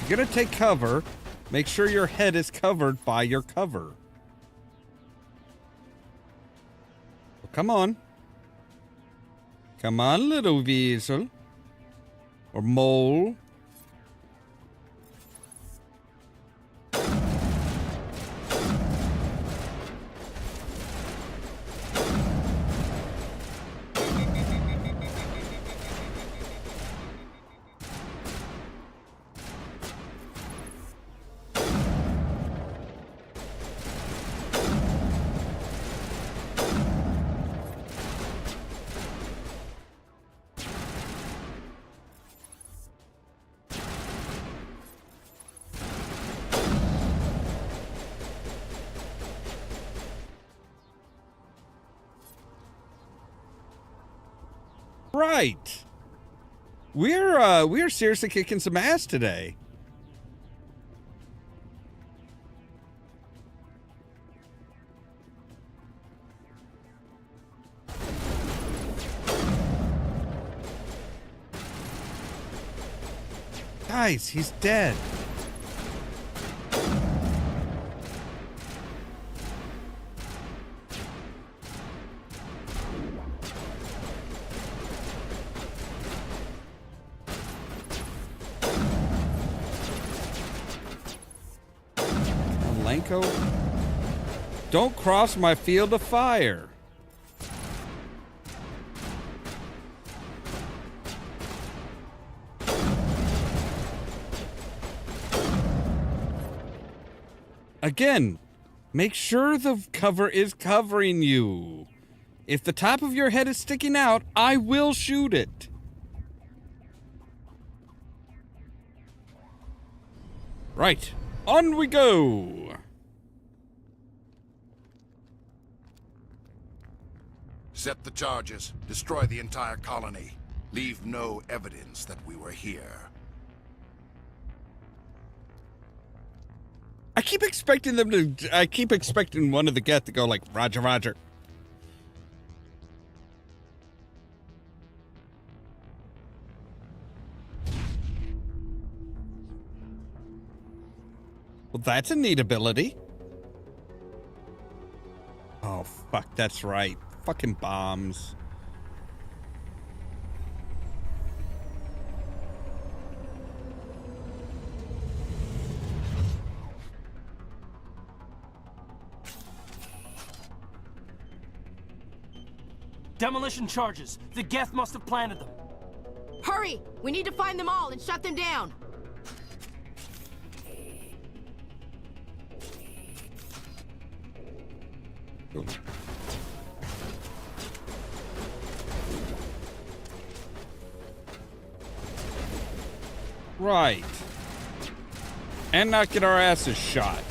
You're gonna take cover. Make sure your head is covered by your cover. Well, come on. Come on, little weasel. Or mole. Right. We're seriously kicking some ass today. Guys, he's dead. Don't cross my field of fire. Again, make sure the cover is covering you. If the top of your head is sticking out, I will shoot it. Right, on we go. Set the charges. Destroy the entire colony. Leave no evidence that we were here. I keep expecting one of the Geth to go like, Roger, Roger. Well, that's a neat ability. Oh, fuck, that's right. Fucking bombs. Demolition charges. The Geth must have planted them. Hurry! We need to find them all and shut them down. Right. And not get our asses shot.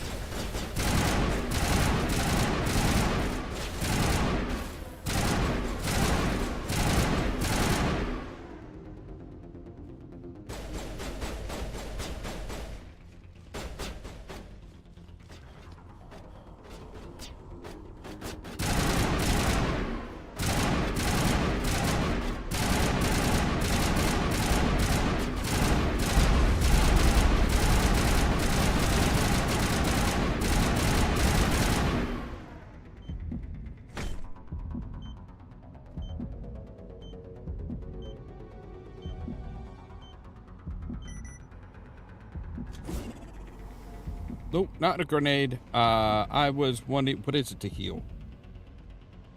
Nope, not a grenade. I was wondering, what is it to heal?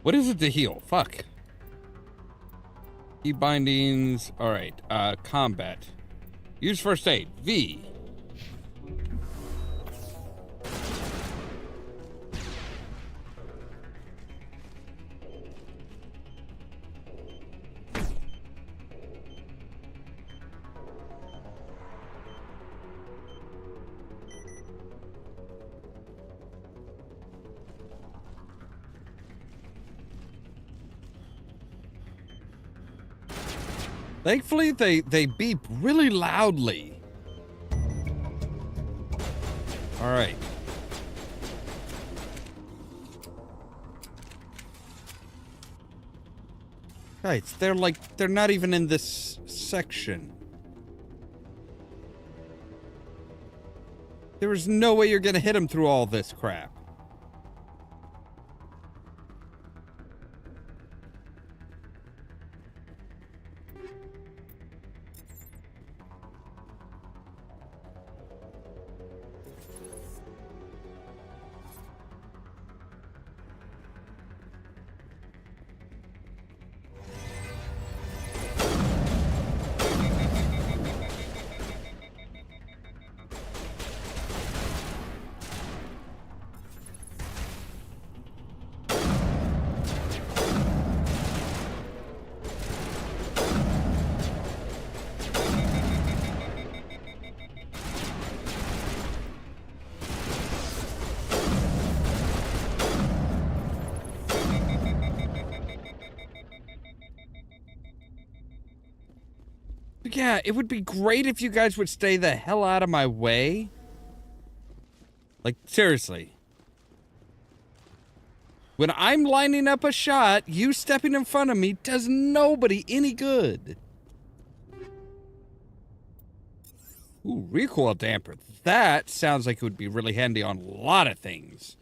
What is it to heal? Fuck. Key bindings. All right. Combat. Use first aid. V. Thankfully, they beep really loudly. All right. Guys, they're not even in this section. There is no way you're gonna hit them through all this crap. Yeah, it would be great if you guys would stay the hell out of my way. Like, seriously. When I'm lining up a shot, you stepping in front of me does nobody any good. Ooh, recoil damper. That sounds like it would be really handy on a lot of things.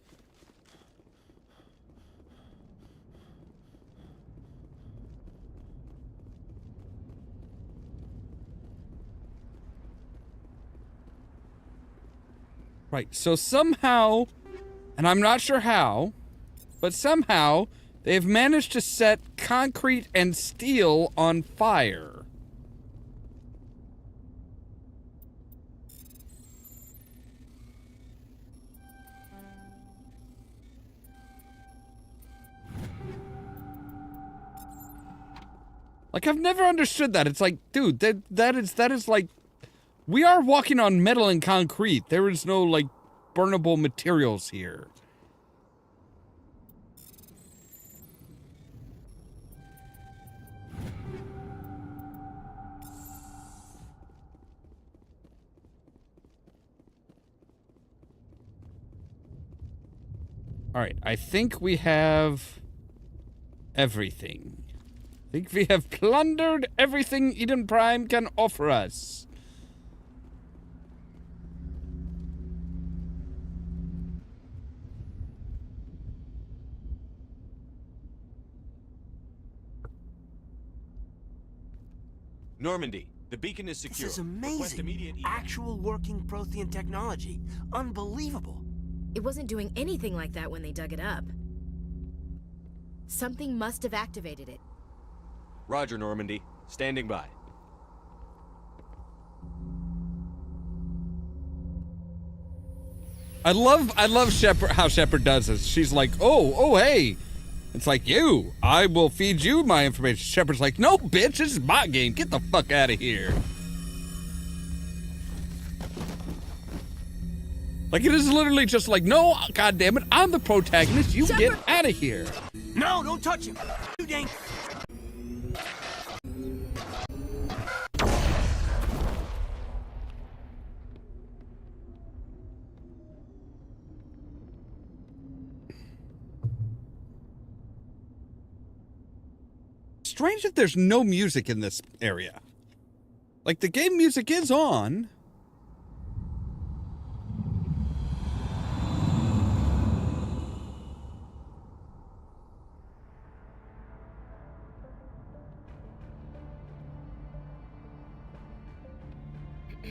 Right, so somehow, and I'm not sure how, but somehow they've managed to set concrete and steel on fire. Like, I've never understood that. It's like, dude, that is like, we are walking on metal and concrete. There is no, like, burnable materials here. All right, I think we have everything. I think we have plundered everything Eden Prime can offer us. Normandy, the beacon is secure. This is amazing. Actual working Prothean technology. Unbelievable. It wasn't doing anything like that when they dug it up. Something must have activated it. Roger, Normandy. Standing by. I love Shepard, how Shepard does this. She's like, oh, hey. It's like, I will feed you my information. Shepard's like, no, bitch, this is my game. Get the fuck out of here. Like, it is literally just like, no, goddammit, I'm the protagonist. You Shepard! get out of here. No, don't touch him. You dang. Strange that there's no music in this area. Like, the game music is on.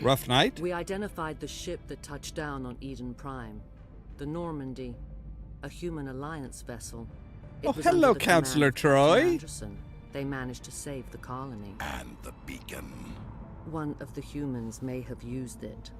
Rough night? We identified the ship that touched down on Eden Prime. The Normandy. A human alliance vessel. It was hello, under the Counselor command of Captain Troy. Anderson. They managed to save the colony. And the beacon. One of the humans may have used it.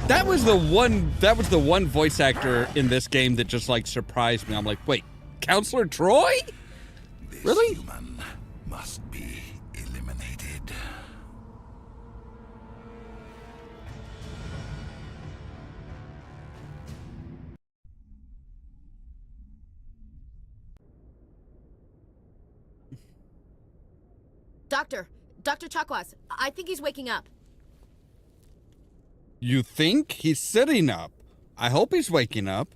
That was the one voice actor in this game that just like surprised me. I'm like, wait, Counselor Troy? This Really? human must be eliminated. Dr. Chakwas, I think he's waking up. You think? He's sitting up. I hope he's waking up.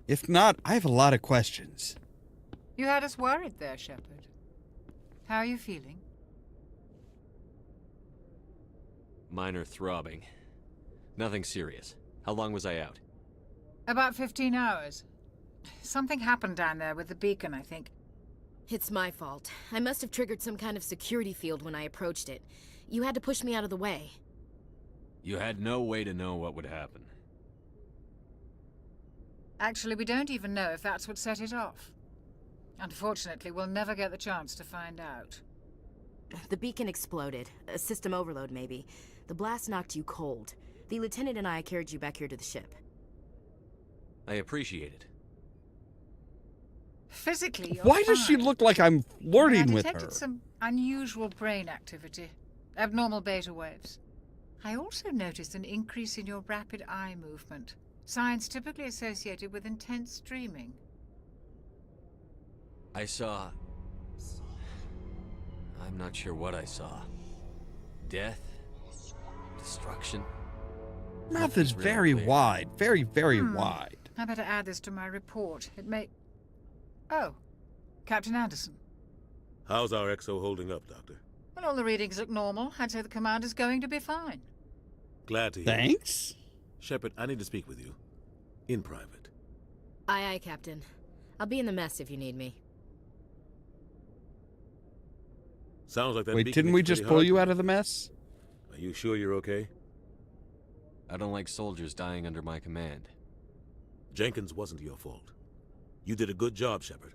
If not, I have a lot of questions. You had us worried there, Shepard. How are you feeling? Minor throbbing. Nothing serious. How long was I out? About 15 hours. Something happened down there with the beacon, I think. It's my fault. I must have triggered some kind of security field when I approached it. You had to push me out of the way. You had no way to know what would happen. Actually, we don't even know if that's what set it off. Unfortunately, we'll never get the chance to find out. The beacon exploded. A system overload, maybe. The blast knocked you cold. The lieutenant and I carried you back here to the ship. I appreciate it. Physically, you're Why does she fine. look like I'm flirting I with detected her? some unusual brain activity. Abnormal beta waves. I also noticed an increase in your rapid eye movement. Signs typically associated with intense dreaming. I saw... I'm not sure what I saw. Death? Destruction? Mouth is very wide. Very, very wide. I better add this to my report. It may... Oh, Captain Anderson. How's our XO holding up, Doctor? Well, all the readings look normal. I'd say the commander's going to be fine. Glad to hear. Thanks. Shepard, I need to speak with you. In private. Aye, Captain. I'll be in the mess if you need me. Sounds like that Wait, beacon didn't we makes just pretty pull hard you to- out of the mess? Are you sure you're okay? I don't like soldiers dying under my command. Jenkins wasn't your fault. You did a good job, Shepard.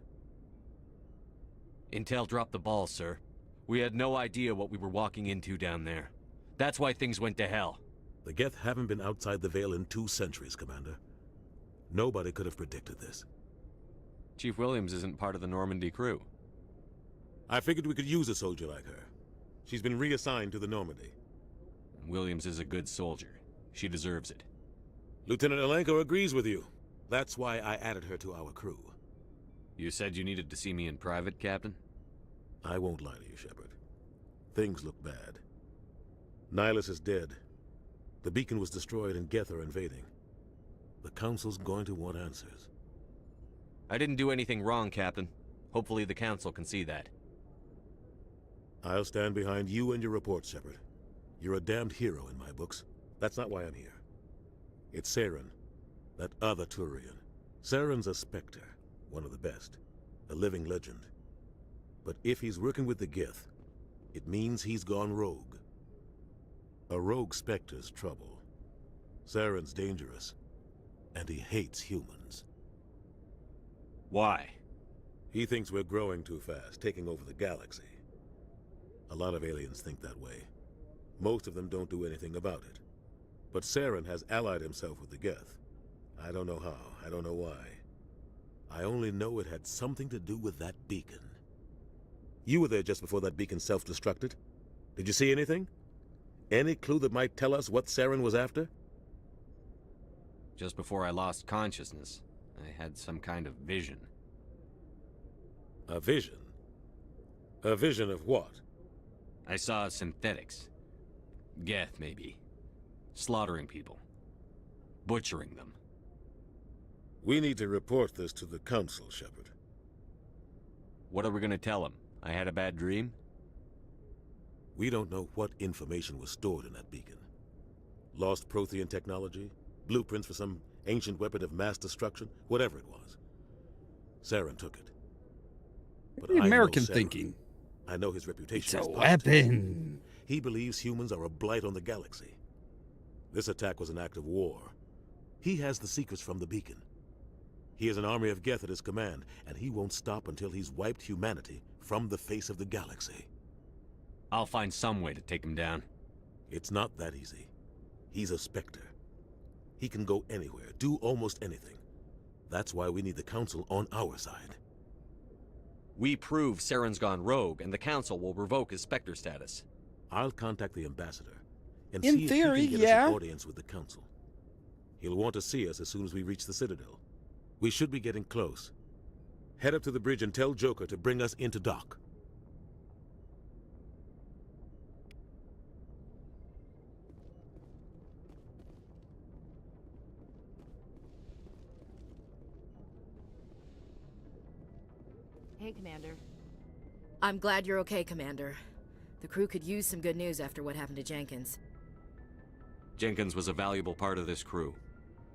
Intel dropped the ball, sir. We had no idea what we were walking into down there. That's why things went to hell. The Geth haven't been outside the Veil in 2 centuries, Commander. Nobody could have predicted this. Chief Williams isn't part of the Normandy crew. I figured we could use a soldier like her. She's been reassigned to the Normandy. Williams is a good soldier. She deserves it. Lieutenant Alenko agrees with you. That's why I added her to our crew. You said you needed to see me in private, Captain? I won't lie to you, Shepard. Things look bad. Nihilus is dead. The beacon was destroyed and Geth are invading. The Council's going to want answers. I didn't do anything wrong, Captain. Hopefully the Council can see that. I'll stand behind you and your report, Shepard. You're a damned hero in my books. That's not why I'm here. It's Saren, that other Turian. Saren's a Spectre, one of the best, a living legend. But if he's working with the Gith, it means he's gone rogue. A rogue Spectre's trouble. Saren's dangerous, and he hates humans. Why? He thinks we're growing too fast, taking over the galaxy. A lot of aliens think that way. Most of them don't do anything about it. But Saren has allied himself with the Geth. I don't know how, I don't know why. I only know it had something to do with that beacon. You were there just before that beacon self-destructed. Did you see anything? Any clue that might tell us what Saren was after? Just before I lost consciousness, I had some kind of vision. A vision? A vision of what? I saw synthetics. Geth, maybe. Slaughtering people. Butchering them. We need to report this to the Council, Shepard. What are we gonna tell them? I had a bad dream? We don't know what information was stored in that beacon. Lost Prothean technology? Blueprints for some ancient weapon of mass destruction? Whatever it was. Saren took it. But The American I know Saren. thinking. I know his reputation It's is a positive. weapon. He believes humans are a blight on the galaxy. This attack was an act of war. He has the secrets from the beacon. He has an army of Geth at his command, and he won't stop until he's wiped humanity from the face of the galaxy. I'll find some way to take him down. It's not that easy. He's a Spectre. He can go anywhere, do almost anything. That's why we need the Council on our side. We prove Saren's gone rogue, and the Council will revoke his Spectre status. I'll contact the Ambassador, and In see theory, if he can get us yeah. an audience with the Council. He'll want to see us as soon as we reach the Citadel. We should be getting close. Head up to the bridge and tell Joker to bring us into dock. Hey, Commander. I'm glad you're okay, Commander. The crew could use some good news after what happened to Jenkins. Jenkins was a valuable part of this crew.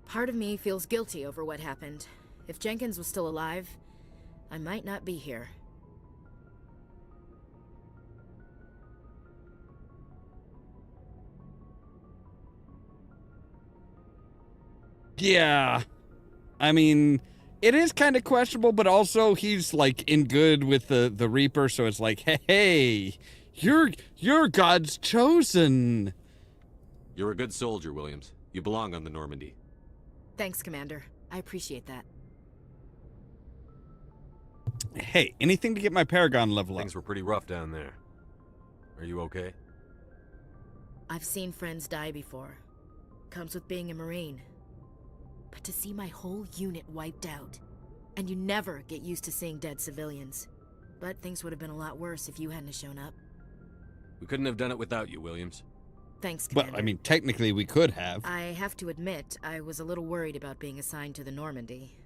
Part of me feels guilty over what happened. If Jenkins was still alive, I might not be here. Yeah. I mean, it is kind of questionable, but also he's like in good with the Reaper, so it's like, hey, you're God's chosen. You're a good soldier, Williams. You belong on the Normandy. Thanks, Commander. I appreciate that. Hey, anything to get my Paragon level up. Things were pretty rough down there. Are you okay? I've seen friends die before. Comes with being a Marine. But to see my whole unit wiped out, and you never get used to seeing dead civilians. But things would have been a lot worse if you hadn't shown up. We couldn't have done it without you, Williams. Thanks, Commander. Well, I mean, technically we could have. I have to admit, I was a little worried about being assigned to the Normandy.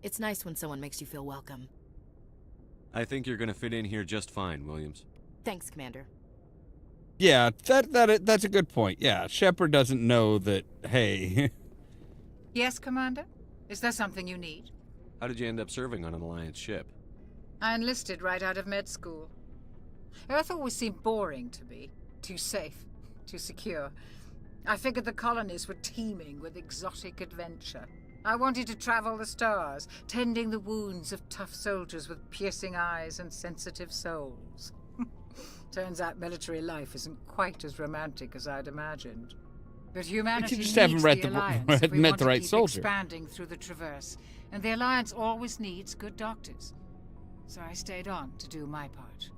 It's nice when someone makes you feel welcome. I think you're gonna fit in here just fine, Williams. Thanks, Commander. Yeah, that's a good point. Yeah, Shepard doesn't know that, hey. Yes, Commander? Is there something you need? How did you end up serving on an Alliance ship? I enlisted right out of med school. Earth always seemed boring to me. Too safe, too secure. I figured the colonies were teeming with exotic adventure. I wanted to travel the stars, tending the wounds of tough soldiers with piercing eyes and sensitive souls. Turns out military life isn't quite as romantic as I'd imagined. But humanity just needs haven't read the the- Alliance if we met want the to right keep soldier. expanding through the Traverse, and the Alliance always needs good doctors. So I stayed on to do my part.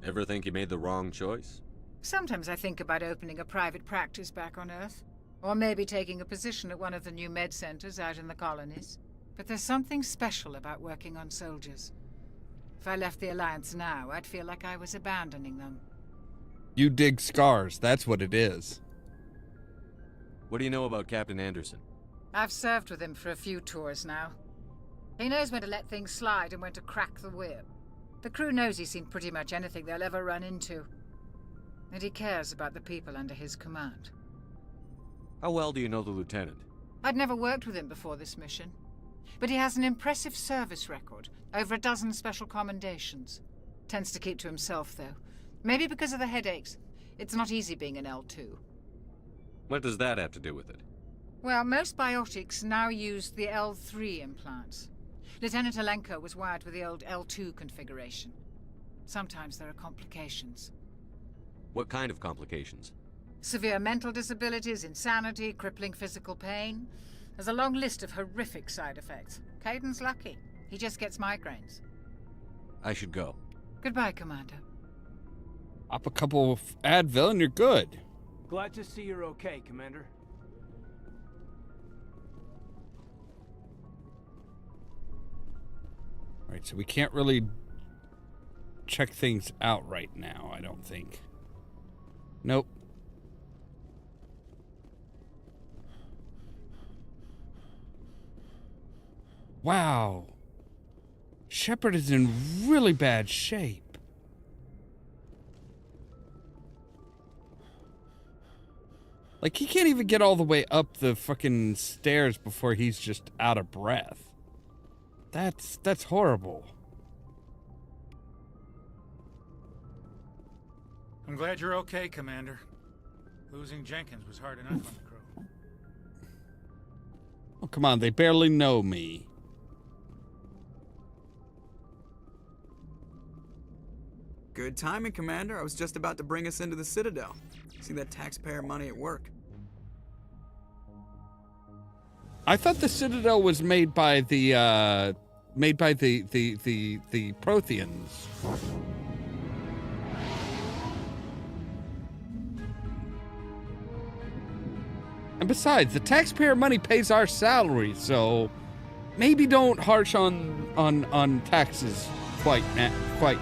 Ever think you made the wrong choice? Sometimes I think about opening a private practice back on Earth, or maybe taking a position at one of the new med centers out in the colonies. But there's something special about working on soldiers. If I left the Alliance now, I'd feel like I was abandoning them. You dig scars, that's what it is. What do you know about Captain Anderson? I've served with him for a few tours now. He knows when to let things slide and when to crack the whip. The crew knows he's seen pretty much anything they'll ever run into. And he cares about the people under his command. How well do you know the lieutenant? I'd never worked with him before this mission. But he has an impressive service record, over a dozen special commendations. Tends to keep to himself, though. Maybe because of the headaches. It's not easy being an L2. What does that have to do with it? Well, most biotics now use the L3 implants. Lieutenant Alenko was wired with the old L2 configuration. Sometimes there are complications. What kind of complications? Severe mental disabilities, insanity, crippling physical pain. There's a long list of horrific side effects. Caden's lucky. He just gets migraines. I should go. Goodbye, Commander. Up a couple of Advil and you're good. Glad to see you're okay, Commander. Right, so we can't really check things out right now, I don't think. Nope. Wow. Shepard is in really bad shape. Like, he can't even get all the way up the fucking stairs before he's just out of breath. That's horrible. I'm glad you're okay, Commander. Losing Jenkins was hard enough on the crew. Oh, come on, they barely know me. Good timing, Commander. I was just about to bring us into the Citadel. See that taxpayer money at work. I thought the Citadel was made by the Protheans. And besides, the taxpayer money pays our salary, so maybe don't harsh on taxes quite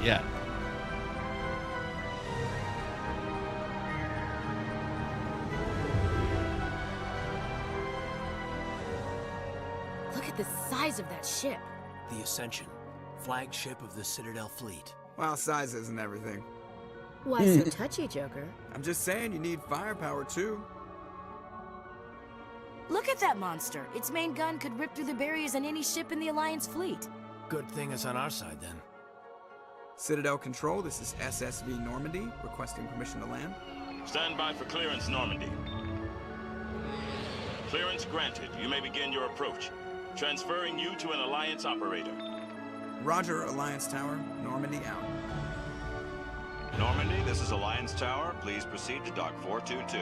yet. Look at the size of that ship. The Ascension, flagship of the Citadel fleet. Well, size isn't everything. Why so touchy, Joker? I'm just saying you need firepower, too. Look at that monster. Its main gun could rip through the barriers in any ship in the Alliance fleet. Good thing it's on our side, then. Citadel Control, this is SSV Normandy, requesting permission to land. Stand by for clearance, Normandy. Clearance granted. You may begin your approach. Transferring you to an Alliance operator. Roger, Alliance Tower. Normandy out. Normandy, this is Alliance Tower. Please proceed to Dock 422.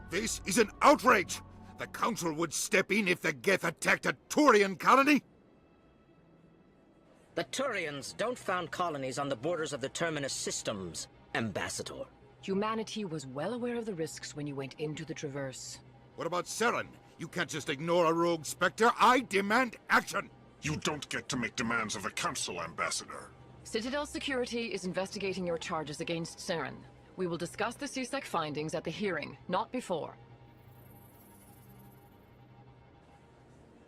This is an outrage! The Council would step in if the Geth attacked a Turian colony? The Turians don't found colonies on the borders of the Terminus systems, Ambassador. Humanity was well aware of the risks when you went into the Traverse. What about Saren? You can't just ignore a rogue Spectre. I demand action! You don't get to make demands of the Council, Ambassador. Citadel Security is investigating your charges against Saren. We will discuss the CSEC findings at the hearing, not before.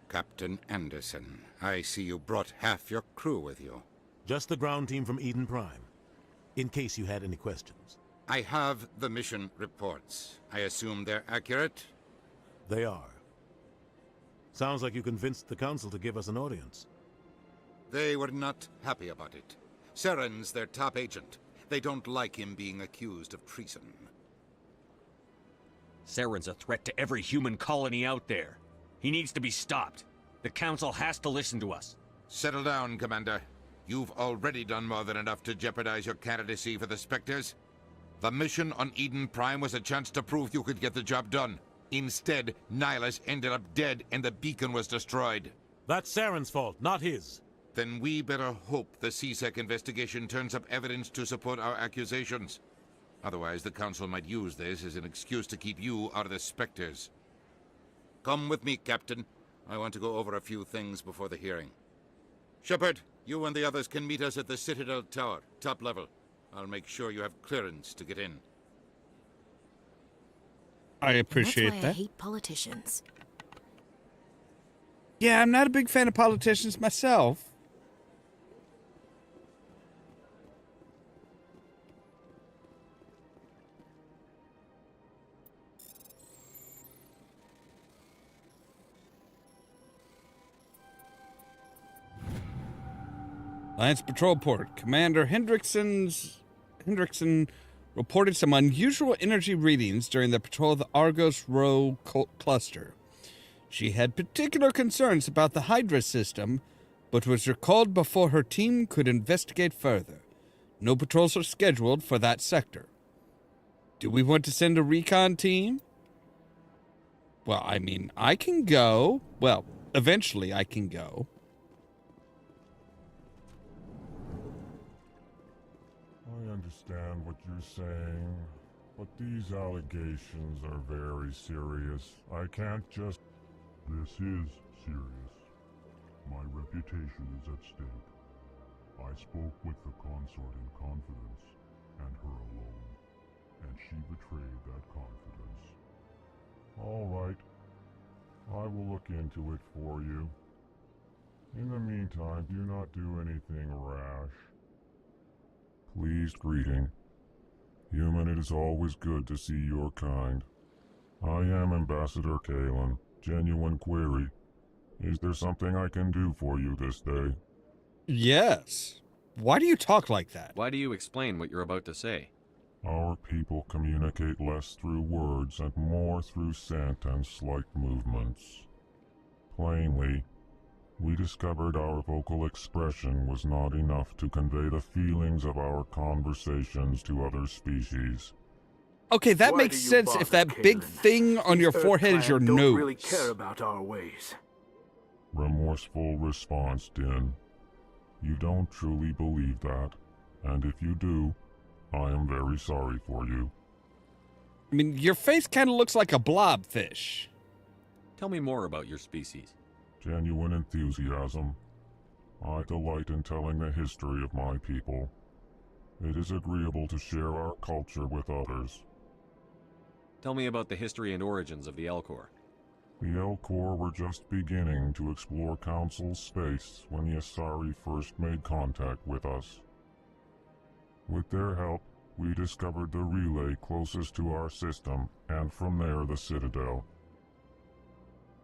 Captain Anderson, I see you brought half your crew with you. Just the ground team from Eden Prime, in case you had any questions. I have the mission reports. I assume they're accurate? They are. Sounds like you convinced the Council to give us an audience. They were not happy about it. Saren's their top agent. They don't like him being accused of treason. Saren's a threat to every human colony out there. He needs to be stopped. The Council has to listen to us. Settle down, Commander. You've already done more than enough to jeopardize your candidacy for the Spectres. The mission on Eden Prime was a chance to prove you could get the job done. Instead, Nihilus ended up dead and the beacon was destroyed. That's Saren's fault, not his. Then we better hope the CSEC investigation turns up evidence to support our accusations. Otherwise, the Council might use this as an excuse to keep you out of the Spectres. Come with me, Captain. I want to go over a few things before the hearing. Shepard, you and the others can meet us at the Citadel Tower, top level. I'll make sure you have clearance to get in. I appreciate That's why I hate politicians. Yeah, I'm not a big fan of politicians myself. Alliance Patrol Port. Commander Hendrickson reported some unusual energy readings during the patrol of the Argos Row cluster. She had particular concerns about the Hydra system, but was recalled before her team could investigate further. No patrols are scheduled for that sector. Do we want to send a recon team? Well, I mean, I can go. Well, eventually I can go. I understand what you're saying, but these allegations are very serious. I can't just... This is serious. My reputation is at stake. I spoke with the consort in confidence, and her alone, and she betrayed that confidence. All right. I will look into it for you. In the meantime, do not do anything rash. Pleased greeting. Human, it is always good to see your kind. I am Ambassador Kalen. Genuine query. Is there something I can do for you this day? Yes. Why do you talk like that? Why do you explain what you're about to say? Our people communicate less through words and more through scent and slight movements. Plainly, we discovered our vocal expression was not enough to convey the feelings of our conversations to other species. Okay, that makes sense if that big thing on your forehead is your nose. Don't really care about our ways. Remorseful response, Din. You don't truly believe that, and if you do, I am very sorry for you. I mean, your face kind of looks like a blobfish. Tell me more about your species. Genuine enthusiasm. I delight in telling the history of my people. It is agreeable to share our culture with others. Tell me about the history and origins of the Elcor. The Elcor were just beginning to explore Council space when the Asari first made contact with us. With their help, we discovered the relay closest to our system, and from there the Citadel.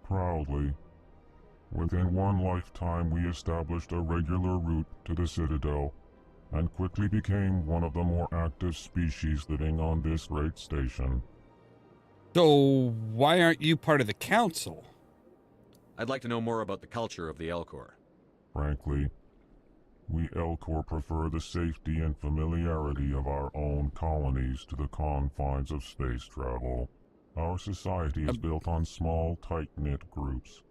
Proudly, within one lifetime we established a regular route to the Citadel, and quickly became one of the more active species living on this great station. So, why aren't you part of the Council? I'd like to know more about the culture of the Elcor. Frankly, we Elcor prefer the safety and familiarity of our own colonies to the confines of space travel. Our society is built on small, tight-knit groups,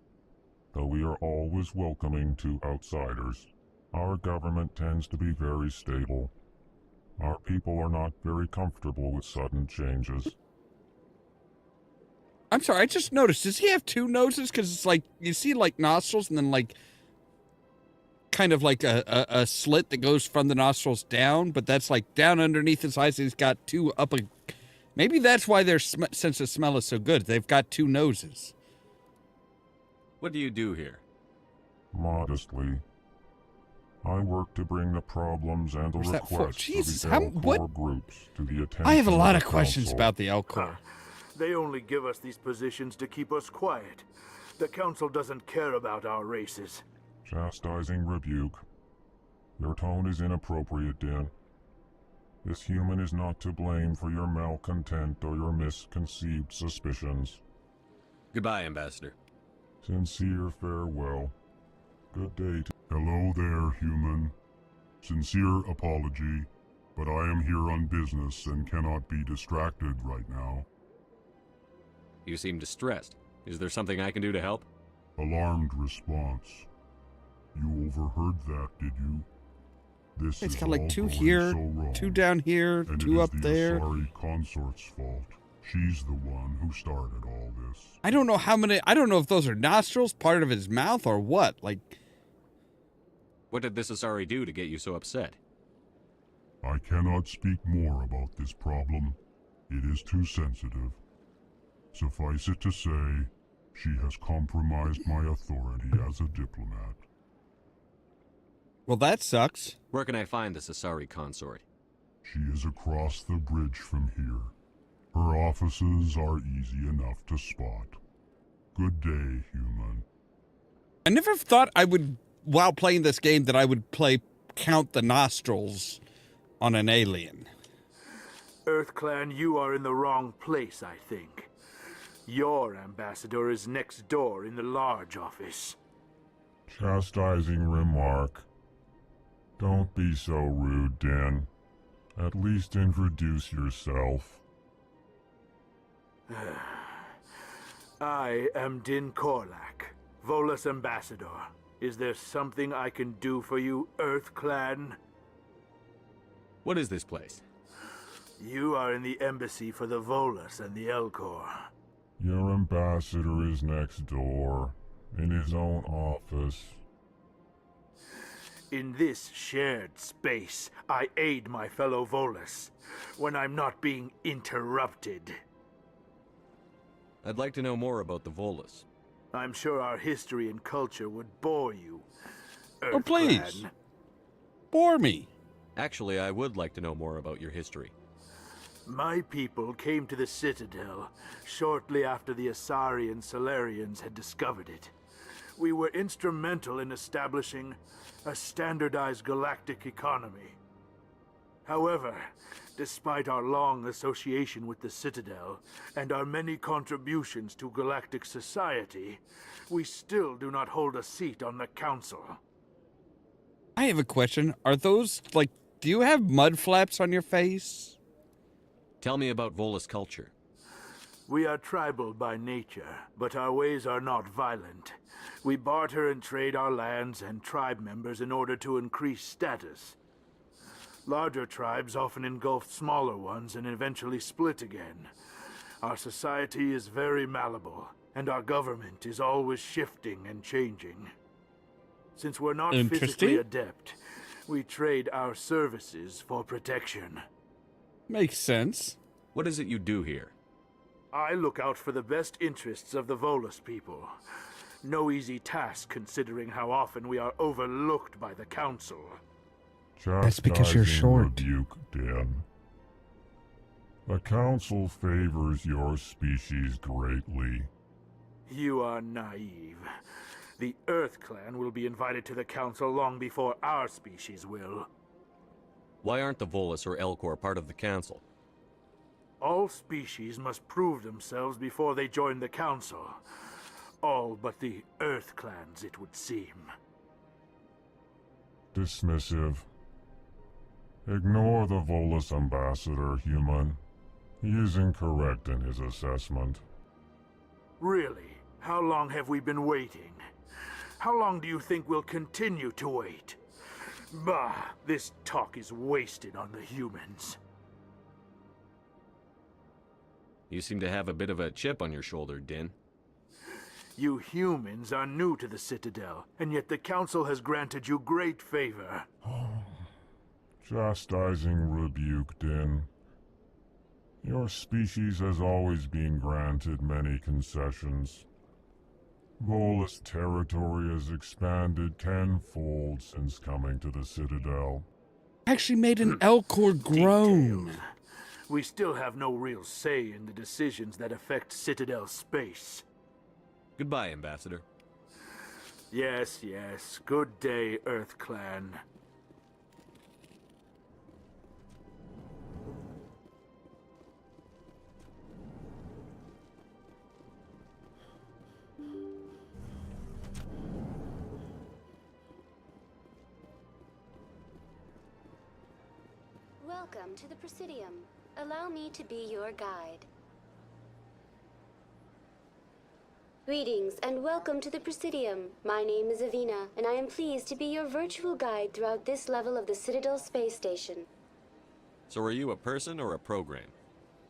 though we are always welcoming to outsiders. Our government tends to be very stable. Our people are not very comfortable with sudden changes. I'm sorry, I just noticed, does he have two noses? Because it's like, you see like nostrils and then like, kind of like a slit that goes from the nostrils down, but that's like down underneath his eyes. He's got two up. Maybe that's why their sense of smell is so good. They've got two noses. What do you do here? Modestly, I work to bring the problems and the requests Jesus, of the Elcor groups to the attention I have a lot of of questions Council. about the Elcor. They only give us these positions to keep us quiet. The Council doesn't care about our races. Chastising rebuke. Your tone is inappropriate, Din. This human is not to blame for your malcontent or your misconceived suspicions. Goodbye, Ambassador. Sincere farewell. Good day to... Hello there, human. Sincere apology, but I am here on business and cannot be distracted right now. You seem distressed. Is there something I can do to help? Alarmed response. You overheard that, did you? This It's is got like all two going here, so wrong. two down here, And two it up is there. the Asari consort's fault. She's the one who started all this. I don't know how many, I don't know if those are nostrils, part of his mouth, or what. Like, What did this Asari do to get you so upset? I cannot speak more about this problem. It is too sensitive. Suffice it to say, she has compromised my authority as a diplomat. Well, that sucks. Where can I find the Asari consort? She is across the bridge from here. Her offices are easy enough to spot. Good day, human. I never thought I would, while playing this game, that I would count the nostrils on an alien. EarthClan, you are in the wrong place, I think. Your ambassador is next door in the large office. Chastising remark. Don't be so rude, Din. At least introduce yourself. I am Din Korlak, Volus ambassador. Is there something I can do for you, EarthClan? What is this place? You are in the embassy for the Volus and the Elcor. Your ambassador is next door, in his own office. In this shared space, I aid my fellow Volus when I'm not being interrupted. I'd like to know more about the Volus. I'm sure our history and culture would bore you. Oh, please. Bore me. Actually, I would like to know more about your history. My people came to the Citadel shortly after the Asari and Solarians had discovered it. We were instrumental in establishing a standardized galactic economy. However, despite our long association with the Citadel and our many contributions to galactic society, we still do not hold a seat on the Council. I have a question. Are those, do you have mud flaps on your face? Tell me about Volus culture. We are tribal by nature, but our ways are not violent. We barter and trade our lands and tribe members in order to increase status. Larger tribes often engulf smaller ones and eventually split again. Our society is very malleable, and our government is always shifting and changing. Since we're not physically adept, we trade our services for protection. Makes sense. What is it you do here? I look out for the best interests of the Volus people. No easy task considering how often we are overlooked by the Council. That's because you're short. Rebuke, Dan. The Council favors your species greatly. You are naive. The EarthClan will be invited to the Council long before our species will. Why aren't the Volus or Elcor part of the Council? All species must prove themselves before they join the Council. All but the EarthClans, it would seem. Dismissive. Ignore the Volus ambassador, human. He is incorrect in his assessment. Really? How long have we been waiting? How long do you think we'll continue to wait? Bah, this talk is wasted on the humans. You seem to have a bit of a chip on your shoulder, Din. You humans are new to the Citadel, and yet the Council has granted you great favor. Chastising rebuke, Din. Your species has always been granted many concessions. Volus territory has expanded tenfold since coming to the Citadel. Actually made an Elcor groan. Details. We still have no real say in the decisions that affect Citadel space. Goodbye, Ambassador. Yes, yes. Good day, EarthClan. Welcome to the Presidium. Allow me to be your guide. Greetings and welcome to the Presidium. My name is Avina, and I am pleased to be your virtual guide throughout this level of the Citadel space station. So are you a person or a program?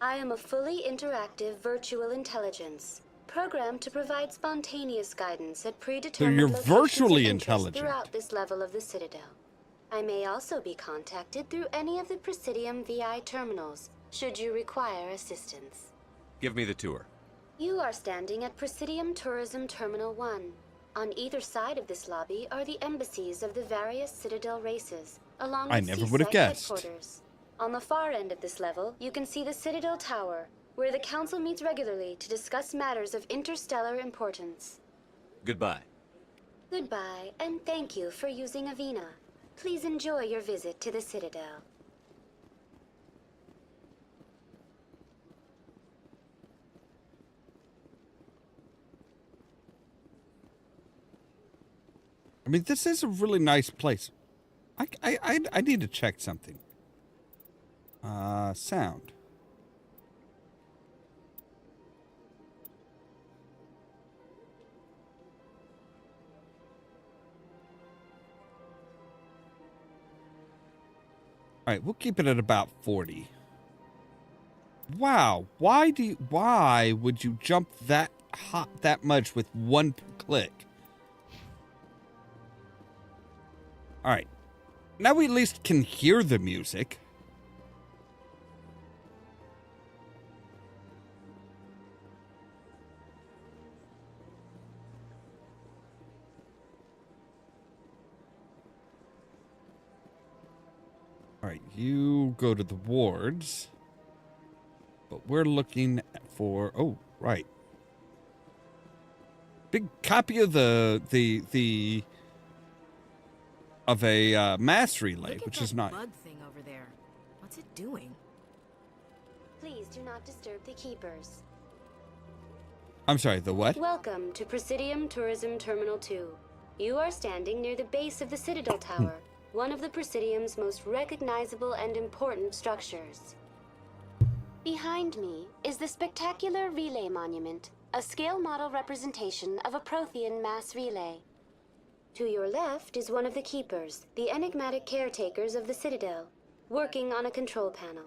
I am a fully interactive virtual intelligence, programmed to provide spontaneous guidance at predetermined So you're locations virtually of interest intelligent. throughout this level of the Citadel. I may also be contacted through any of the Presidium VI terminals, should you require assistance. Give me the tour. You are standing at Presidium Tourism Terminal 1. On either side of this lobby are the embassies of the various Citadel races, along with I never would have guessed. headquarters. On the far end of this level, you can see the Citadel Tower, where the Council meets regularly to discuss matters of interstellar importance. Goodbye. Goodbye, and thank you for using Avina. Please enjoy your visit to the Citadel. I mean, this is a really nice place. I need to check something. Sound. All right, we'll keep it at about 40. Wow, why would you jump that much with one click? All right. Now we at least can hear the music. All right, you go to the wards. But we're looking for... Oh, right. Big copy of the of a mass relay, which is not... Bug thing over there. What's it doing? Please do not disturb the keepers. I'm sorry, the what? Welcome to Presidium Tourism Terminal 2. You are standing near the base of the Citadel Tower, one of the Presidium's most recognizable and important structures. Behind me is the spectacular Relay Monument, a scale model representation of a Prothean mass relay. To your left is one of the keepers, the enigmatic caretakers of the Citadel, working on a control panel.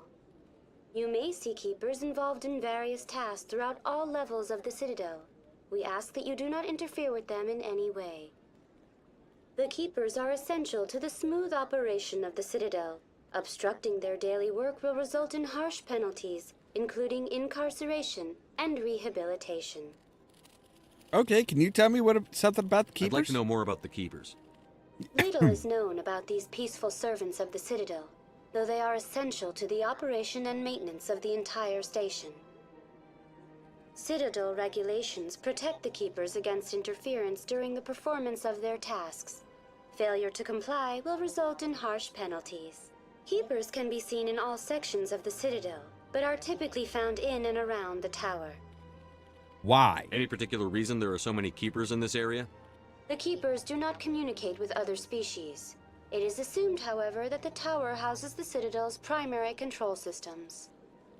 You may see keepers involved in various tasks throughout all levels of the Citadel. We ask that you do not interfere with them in any way. The keepers are essential to the smooth operation of the Citadel. Obstructing their daily work will result in harsh penalties, including incarceration and rehabilitation. Okay, can you tell me something about the keepers? I'd like to know more about the keepers. Little is known about these peaceful servants of the Citadel, though they are essential to the operation and maintenance of the entire station. Citadel regulations protect the keepers against interference during the performance of their tasks. Failure to comply will result in harsh penalties. Keepers can be seen in all sections of the Citadel, but are typically found in and around the tower. Why? Any particular reason there are so many keepers in this area? The keepers do not communicate with other species. It is assumed, however, that the tower houses the Citadel's primary control systems.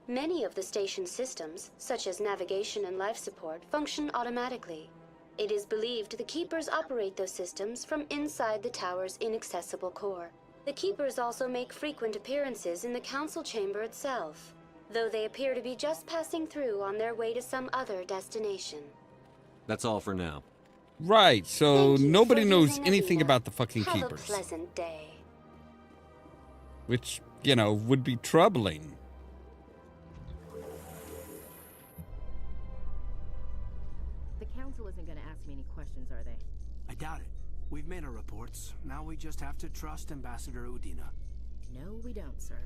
Many of the station's systems, such as navigation and life support, function automatically. It is believed the keepers operate those systems from inside the tower's inaccessible core. The keepers also make frequent appearances in the council chamber itself, though they appear to be just passing through on their way to some other destination. That's all for now. Right, so nobody knows anything Avina. about the fucking Have keepers. a pleasant day. Which, you know, would be troubling. The council isn't going to ask me any questions, are they? I doubt it. We've made our reports. Now we just have to trust Ambassador Udina. No, we don't, sir.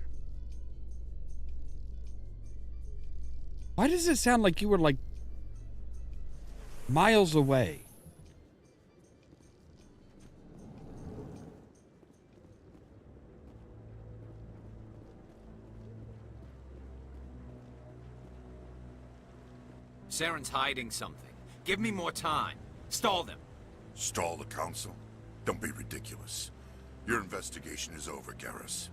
Why does it sound like you were, like, miles away? Saren's hiding something. Give me more time. Stall them. Stall the council? Don't be ridiculous. Your investigation is over, Garrus.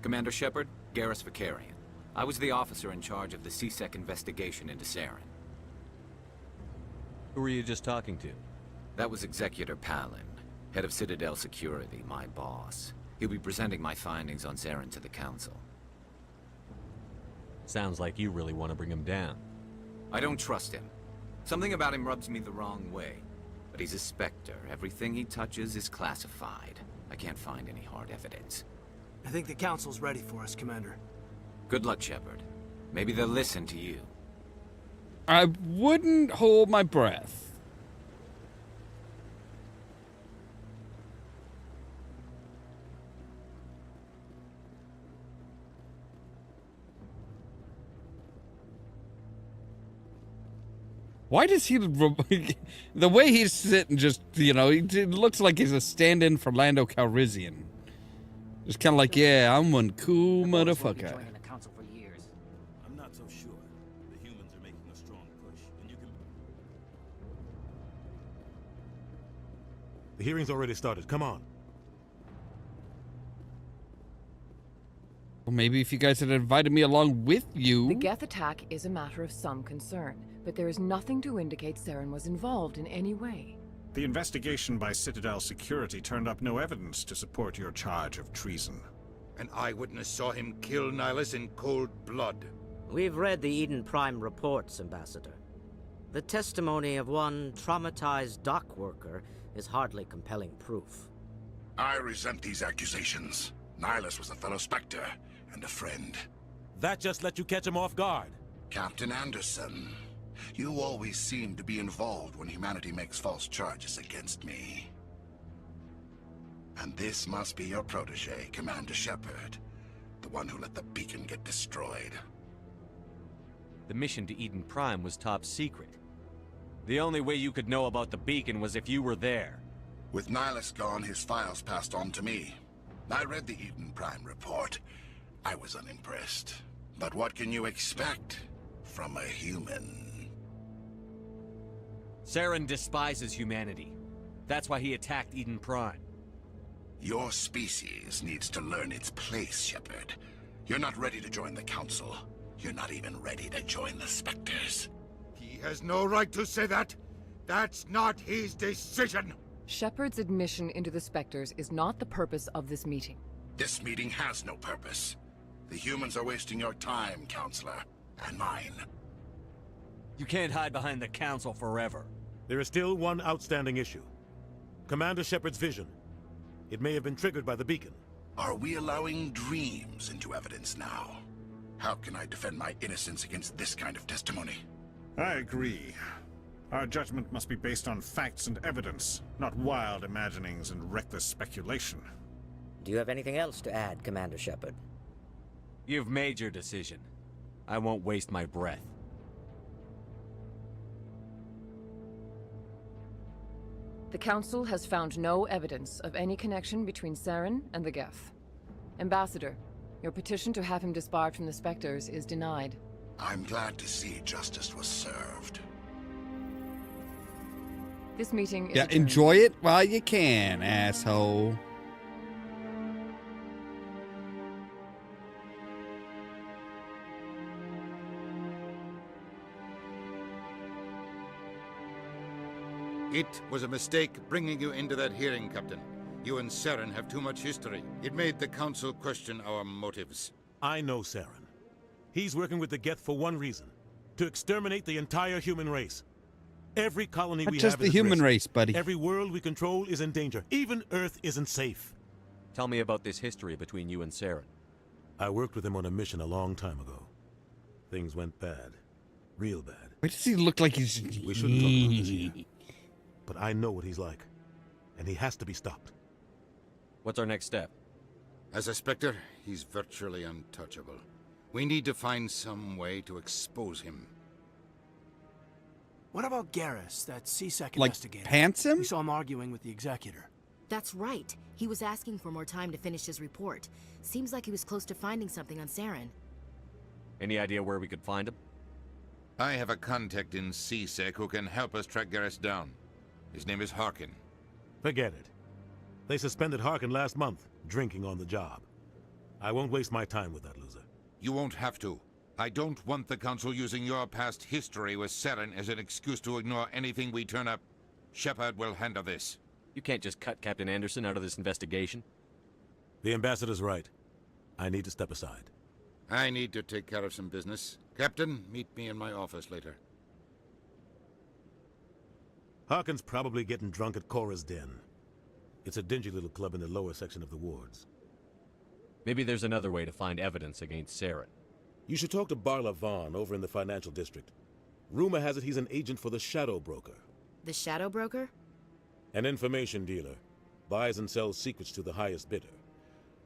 Commander Shepard, Garrus Vicarian. I was the officer in charge of the CSEC investigation into Saren. Who were you just talking to? That was Executor Palin, head of Citadel Security, my boss. He'll be presenting my findings on Saren to the council. Sounds like you really want to bring him down. I don't trust him. Something about him rubs me the wrong way. But he's a Spectre. Everything he touches is classified. I can't find any hard evidence. I think the Council's ready for us, Commander. Good luck, Shepard. Maybe they'll listen to you. I wouldn't hold my breath. Why does he, the way he's sitting, just, you know, it looks like he's a stand-in for Lando Calrissian. Just kind of like, yeah, I'm one cool motherfucker. I'm not so sure. The humans are making a strong push, and you can... The hearing's already started. Come on. Well, maybe if you guys had invited me along with you. The Geth attack is a matter of some concern, but there is nothing to indicate Saren was involved in any way. The investigation by Citadel Security turned up no evidence to support your charge of treason. An eyewitness saw him kill Nihilus in cold blood. We've read the Eden Prime reports, Ambassador. The testimony of one traumatized dock worker is hardly compelling proof. I resent these accusations. Nihilus was a fellow Spectre and a friend. That just let you catch him off guard. Captain Anderson, you always seem to be involved when humanity makes false charges against me. And this must be your protege, Commander Shepard, the one who let the beacon get destroyed. The mission to Eden Prime was top secret. The only way you could know about the beacon was if you were there. With Nihilus gone, his files passed on to me. I read the Eden Prime report. I was unimpressed. But what can you expect from a human? Saren despises humanity. That's why he attacked Eden Prime. Your species needs to learn its place, Shepard. You're not ready to join the Council. You're not even ready to join the Spectres. He has no right to say that. That's not his decision. Shepard's admission into the Spectres is not the purpose of this meeting. This meeting has no purpose. The humans are wasting your time, Counselor, and mine. You can't hide behind the Council forever. There is still one outstanding issue. Commander Shepard's vision. It may have been triggered by the beacon. Are we allowing dreams into evidence now? How can I defend my innocence against this kind of testimony? I agree. Our judgment must be based on facts and evidence, not wild imaginings and reckless speculation. Do you have anything else to add, Commander Shepard? You've made your decision. I won't waste my breath. The Council has found no evidence of any connection between Saren and the Geth. Ambassador, your petition to have him disbarred from the Spectres is denied. I'm glad to see justice was served. This meeting is Yeah, adjourned. enjoy it while you can, asshole. It was a mistake bringing you into that hearing, Captain. You and Saren have too much history. It made the Council question our motives. I know Saren. He's working with the Geth for one reason. To exterminate the entire human race. Every colony Not we just have the is at human risk. race, buddy. Every world we control is in danger. Even Earth isn't safe. Tell me about this history between you and Saren. I worked with him on a mission a long time ago. Things went bad. Real bad. Why does he look like he's... We shouldn't talk about this here. But I know what he's like. And he has to be stopped. What's our next step? As a Spectre, he's virtually untouchable. We need to find some way to expose him. What about Garrus, that CSEC Like, investigator? pants him? We saw him arguing with the Executor. That's right. He was asking for more time to finish his report. Seems like he was close to finding something on Saren. Any idea where we could find him? I have a contact in CSEC who can help us track Garrus down. His name is Harkin. Forget it. They suspended Harkin last month, drinking on the job. I won't waste my time with that loser. You won't have to. I don't want the Council using your past history with Saren as an excuse to ignore anything we turn up. Shepard will handle this. You can't just cut Captain Anderson out of this investigation. The Ambassador's right. I need to step aside. I need to take care of some business. Captain, meet me in my office later. Harkin's probably getting drunk at Cora's Den. It's a dingy little club in the lower section of the wards. Maybe there's another way to find evidence against Saren. You should talk to Barla Vaughn over in the financial district. Rumor has it he's an agent for the Shadow Broker. The Shadow Broker? An information dealer. Buys and sells secrets to the highest bidder.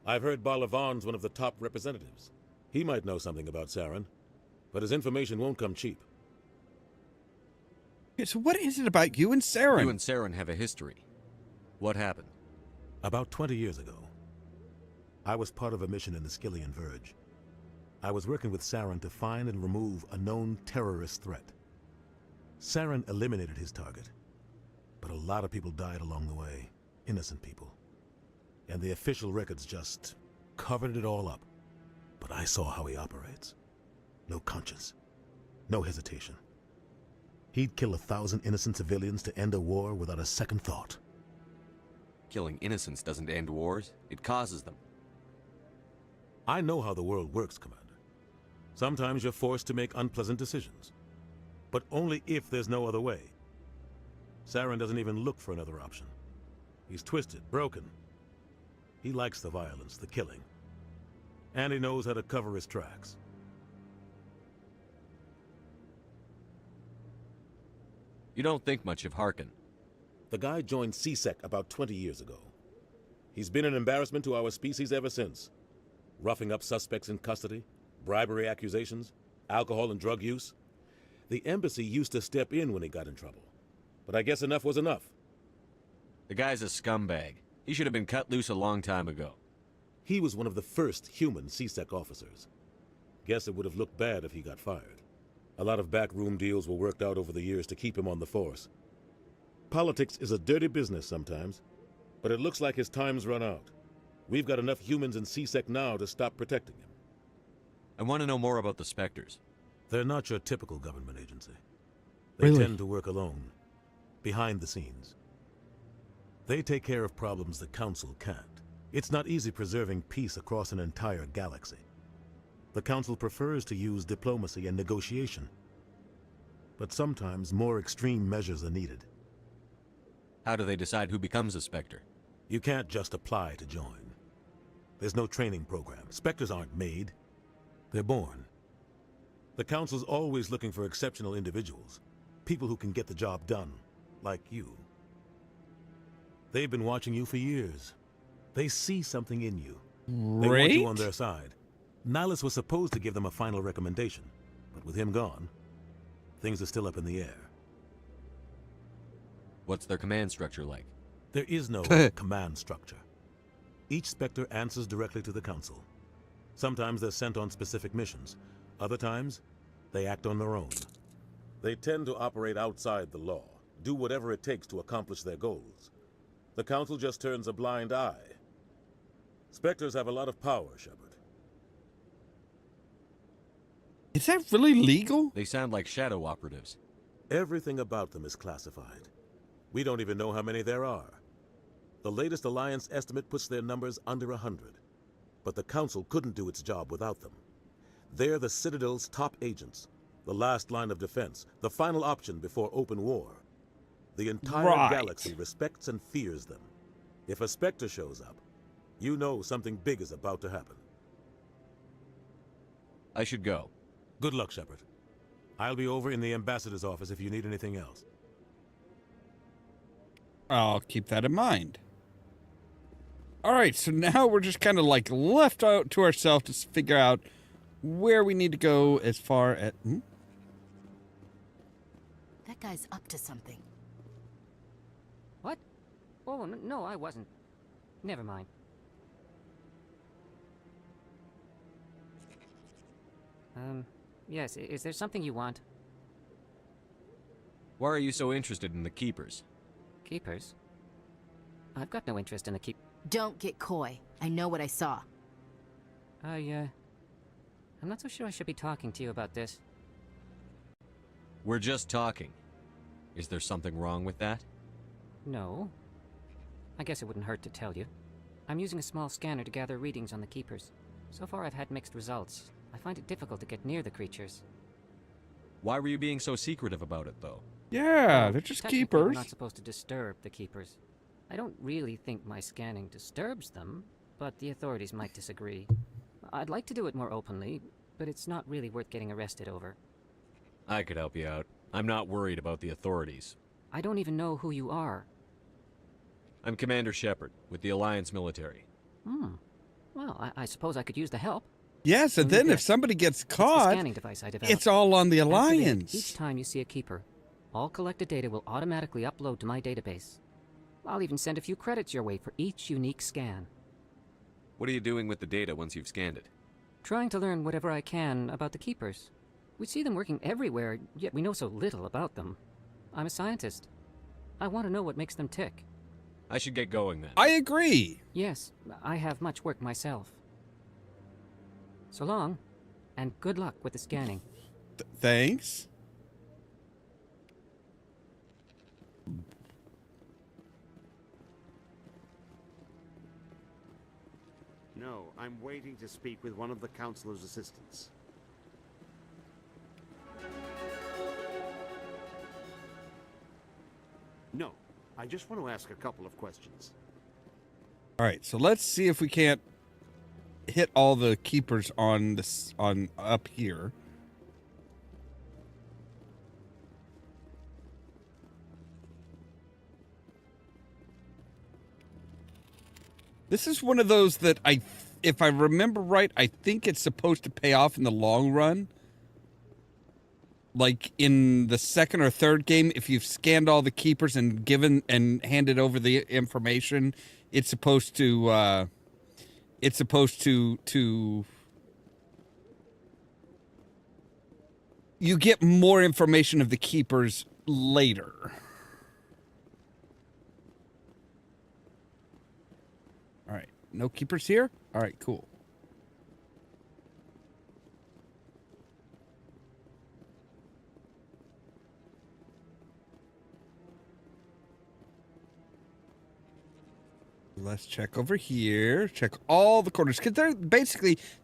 I've heard Barla Vaughn's one of the top representatives. He might know something about Saren, but his information won't come cheap. Okay, so what is it about you and Saren? You and Saren have a history. What happened? About 20 years ago, I was part of a mission in the Skillian Verge. I was working with Saren to find and remove a known terrorist threat. Saren eliminated his target, but a lot of people died along the way, innocent people. And the official records just covered it all up. But I saw how he operates. No conscience, no hesitation. He'd kill 1,000 innocent civilians to end a war without a second thought. Killing innocents doesn't end wars, it causes them. I know how the world works, Commander. Sometimes you're forced to make unpleasant decisions. But only if there's no other way. Saren doesn't even look for another option. He's twisted, broken. He likes the violence, the killing. And he knows how to cover his tracks. You don't think much of Harkin. The guy joined CSEC about 20 years ago. He's been an embarrassment to our species ever since. Roughing up suspects in custody, bribery accusations, alcohol and drug use. The embassy used to step in when he got in trouble. But I guess enough was enough. The guy's a scumbag. He should have been cut loose a long time ago. He was one of the first human CSEC officers. Guess it would have looked bad if he got fired. A lot of backroom deals were worked out over the years to keep him on the force. Politics is a dirty business sometimes, but it looks like his time's run out. We've got enough humans in CSEC now to stop protecting him. I want to know more about the Spectres. They're not your typical government agency. They tend to work alone, behind the scenes. They take care of problems the Council can't. It's not easy preserving peace across an entire galaxy. The Council prefers to use diplomacy and negotiation. But sometimes more extreme measures are needed. How do they decide who becomes a Spectre? You can't just apply to join. There's no training program. Spectres aren't made. They're born. The Council's always looking for exceptional individuals. People who can get the job done, like you. They've been watching you for years. They see something in you. They want you on their side. Nihilus was supposed to give them a final recommendation, but with him gone, things are still up in the air. What's their command structure like? There is no command structure. Each Spectre answers directly to the Council. Sometimes they're sent on specific missions. Other times, they act on their own. They tend to operate outside the law, do whatever it takes to accomplish their goals. The Council just turns a blind eye. Spectres have a lot of power, Shepard. Is that really legal? They sound like shadow operatives. Everything about them is classified. We don't even know how many there are. The latest Alliance estimate puts their numbers under 100. But the Council couldn't do its job without them. They're the Citadel's top agents, the last line of defense, the final option before open war. The entire galaxy respects and fears them. If a Spectre shows up, you know something big is about to happen. I should go. Good luck, Shepard. I'll be over in the ambassador's office if you need anything else. I'll keep that in mind. All right, so now we're just kind of like left out to ourselves to figure out where we need to go as far as... That guy's up to something. What? Oh, no, I wasn't. Never mind. Yes, is there something you want? Why are you so interested in the Keepers? Keepers? I've got no interest in the Keep... Don't get coy. I know what I saw. I'm not so sure I should be talking to you about this. We're just talking. Is there something wrong with that? No. I guess it wouldn't hurt to tell you. I'm using a small scanner to gather readings on the Keepers. So far I've had mixed results. I find it difficult to get near the creatures. Why were you being so secretive about it, though? Yeah, Well, they're just technically, we're keepers. not supposed to disturb the keepers. I don't really think my scanning disturbs them, but the authorities might disagree. I'd like to do it more openly, but it's not really worth getting arrested over. I could help you out. I'm not worried about the authorities. I don't even know who you are. I'm Commander Shepard, with the Alliance military. Well, I suppose I could use the help. Yes, and then if somebody gets caught, the scanning device I developed. it's all on the Activate it Alliance. each time you see a keeper. All collected data will automatically upload to my database. I'll even send a few credits your way for each unique scan. What are you doing with the data once you've scanned it? Trying to learn whatever I can about the keepers. We see them working everywhere, yet we know so little about them. I'm a scientist. I want to know what makes them tick. I should get going then. I agree. Yes, I have much work myself. So long, and good luck with the scanning. Thanks. No, I'm waiting to speak with one of the Councilor's assistants. No, I just want to ask a couple of questions. All right, so let's see if we can't hit all the keepers on this on up here. This is one of those that if I remember right, I think it's supposed to pay off in the long run. Like in the second or third game, if you've scanned all the keepers and given and handed over the information, it's supposed to you get more information of the keepers later. All right, no keepers here? All right, cool. Let's check over here. Check all the corners. Because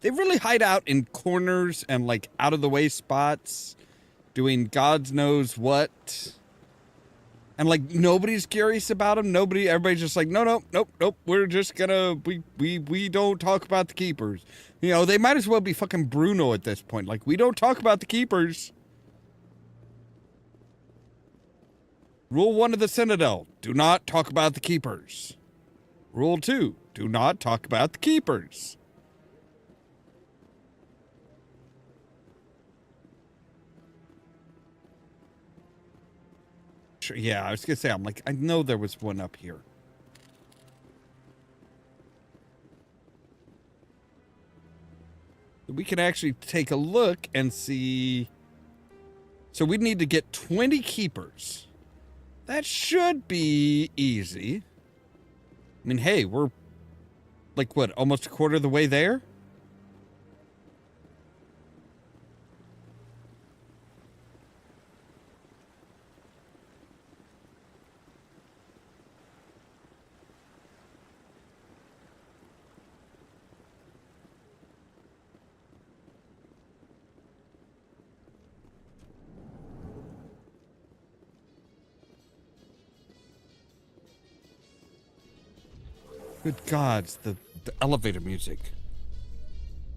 they really hide out in corners and like out of the way spots, doing God knows what. And like nobody's curious about them. Everybody's just like, nope. We're just gonna, we don't talk about the keepers. You know, they might as well be fucking Bruno at this point. Like, we don't talk about the keepers. Rule 1 of the Citadel, do not talk about the keepers. Rule 2, do not talk about the keepers. Sure, yeah, I was going to say, I know there was one up here. We can actually take a look and see. So we need to get 20 keepers. That should be easy. I mean, hey, we're like, what, almost a quarter of the way there? Good gods, the elevator music.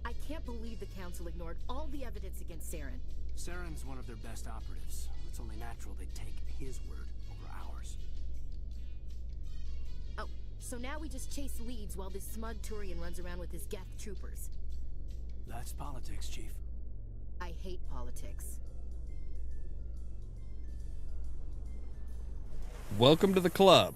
I can't believe the Council ignored all the evidence against Saren. Saren's one of their best operatives. It's only natural they'd take his word over ours. Oh, so now we just chase leads while this smug Turian runs around with his Geth troopers. That's politics, Chief. I hate politics. Welcome to the club.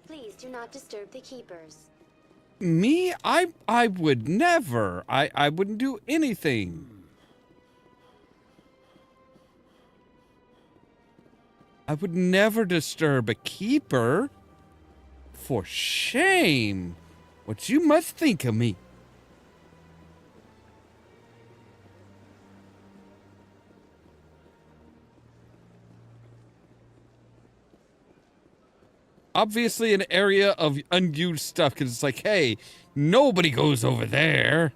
Please do not disturb the keepers. Me? I would never. I wouldn't do anything. I would never disturb a keeper. For shame. What you must think of me. obviously an area of unused stuff, because it's like, hey, nobody goes over there.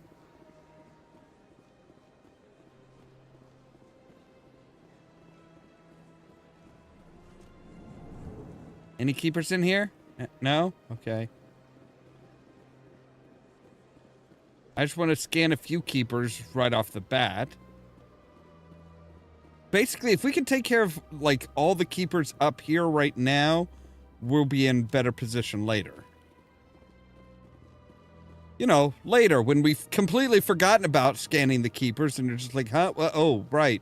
Any keepers in here? No? Okay. I just want to scan a few keepers right off the bat. Basically, if we can take care of, like, all the keepers up here right now, we'll be in better position later. You know, later, when we've completely forgotten about scanning the keepers, and you're just like, huh? Well, oh, right.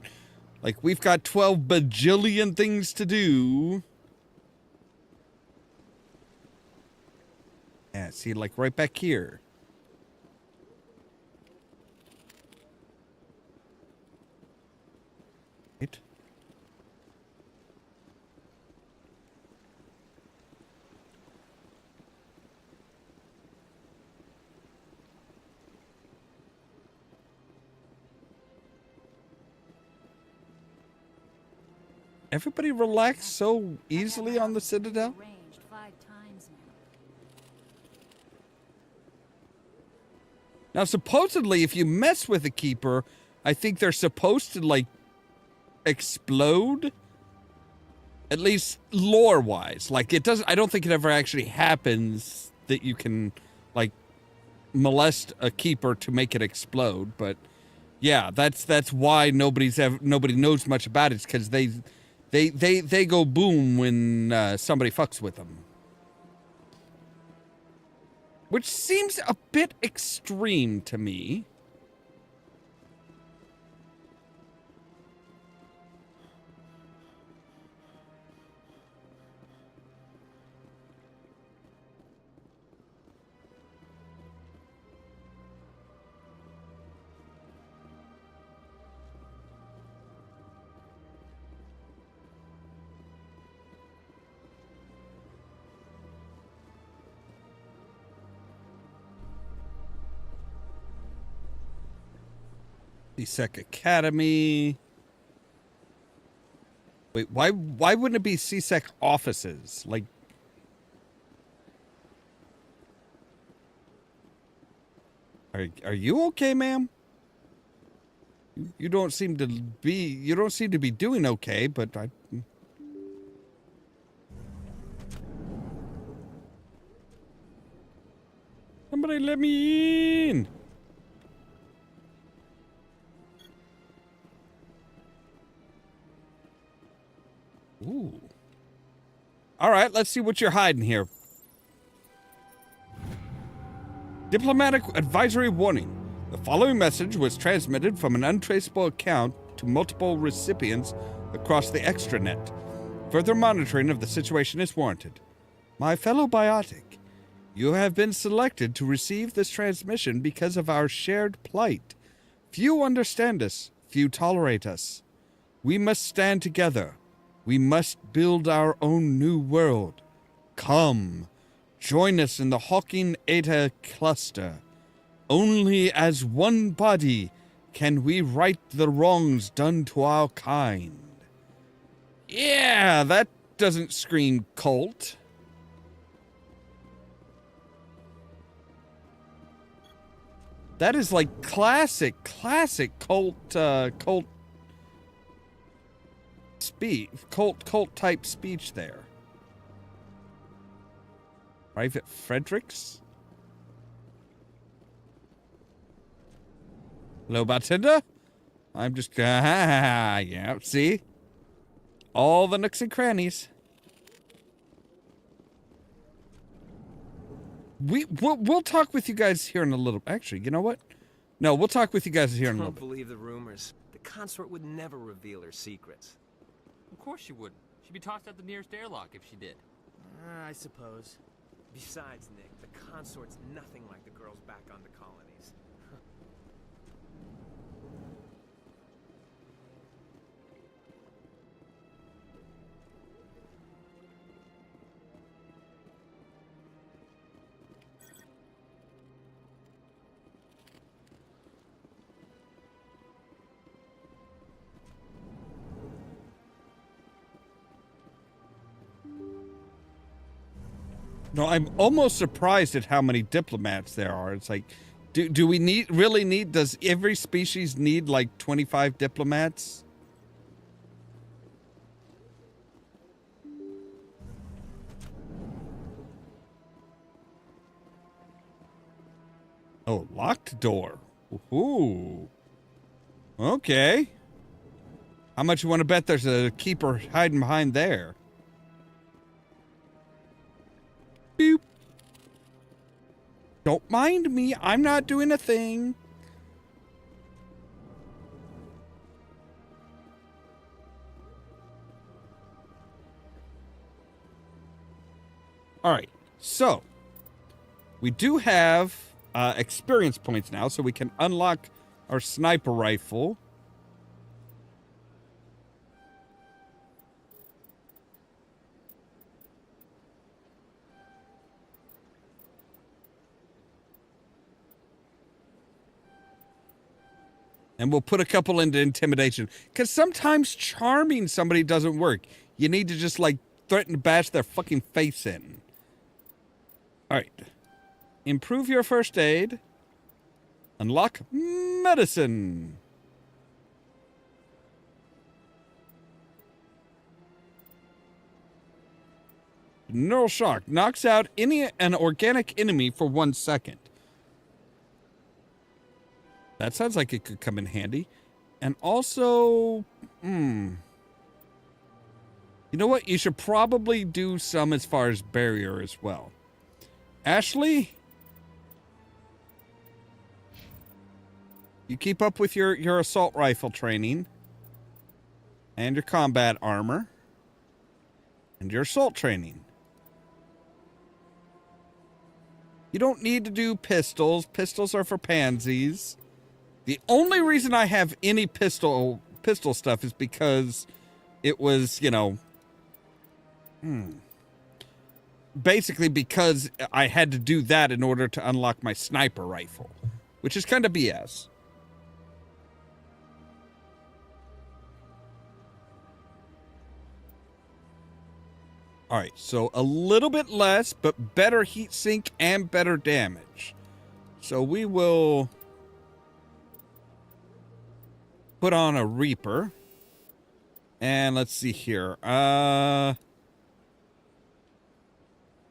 Like, we've got 12 bajillion things to do. Yeah, see, like, right back here. Right. Everybody relax so easily on the Citadel? Now, supposedly, if you mess with a keeper, I think they're supposed to, like, explode. At least lore-wise. Like, it doesn't... I don't think it ever actually happens that you can, like, molest a keeper to make it explode. But, yeah, that's why nobody knows much about it. Because they go boom when somebody fucks with them. Which seems a bit extreme to me. CSEC Academy. Wait, why wouldn't it be CSEC offices? Like, are you okay, ma'am? You don't seem to be doing okay, but I... Somebody let me in. Ooh. All right, let's see what you're hiding here. Diplomatic advisory warning. The following message was transmitted from an untraceable account to multiple recipients across the extranet. Further monitoring of the situation is warranted. My fellow biotic, you have been selected to receive this transmission because of our shared plight. Few understand us, few tolerate us. We must stand together. We must build our own new world. Come, join us in the Hawking Eta cluster. Only as one body can we right the wrongs done to our kind. Yeah, that doesn't scream cult. That is like classic cult speech, cult type speech there. Private Fredericks? Hello, bartender? I'm just, yeah, see? All the nooks and crannies. We'll talk with you guys here in a little... Actually, you know what? No, we'll talk with you guys here in a little bit. Don't believe the rumors. The consort would never reveal her secrets. Of course she wouldn't. She'd be tossed out the nearest airlock if she did. I suppose. Besides, Nick, the consort's nothing like the girls back on the colonies. No, I'm almost surprised at how many diplomats there are. It's like, do we really need, does every species need like 25 diplomats? Oh, locked door. Ooh. Okay. How much you want to bet there's a keeper hiding behind there? Boop. Don't mind me. I'm not doing a thing. All right. So, we do have experience points now, so we can unlock our sniper rifle. And we'll put a couple into intimidation. Because sometimes charming somebody doesn't work. You need to just, like, threaten to bash their fucking face in. Alright. Improve your first aid. Unlock medicine. Neural shock. Knocks out an organic enemy for 1 second. That sounds like it could come in handy. And also, you know what? You should probably do some as far as barrier as well. Ashley? You keep up with your assault rifle training. And your combat armor. And your assault training. You don't need to do pistols. Pistols are for pansies. The only reason I have any pistol stuff is because it was, you know, basically because I had to do that in order to unlock my sniper rifle, which is kind of BS. All right, so a little bit less, but better heat sink and better damage. So we will put on a Reaper. And let's see here.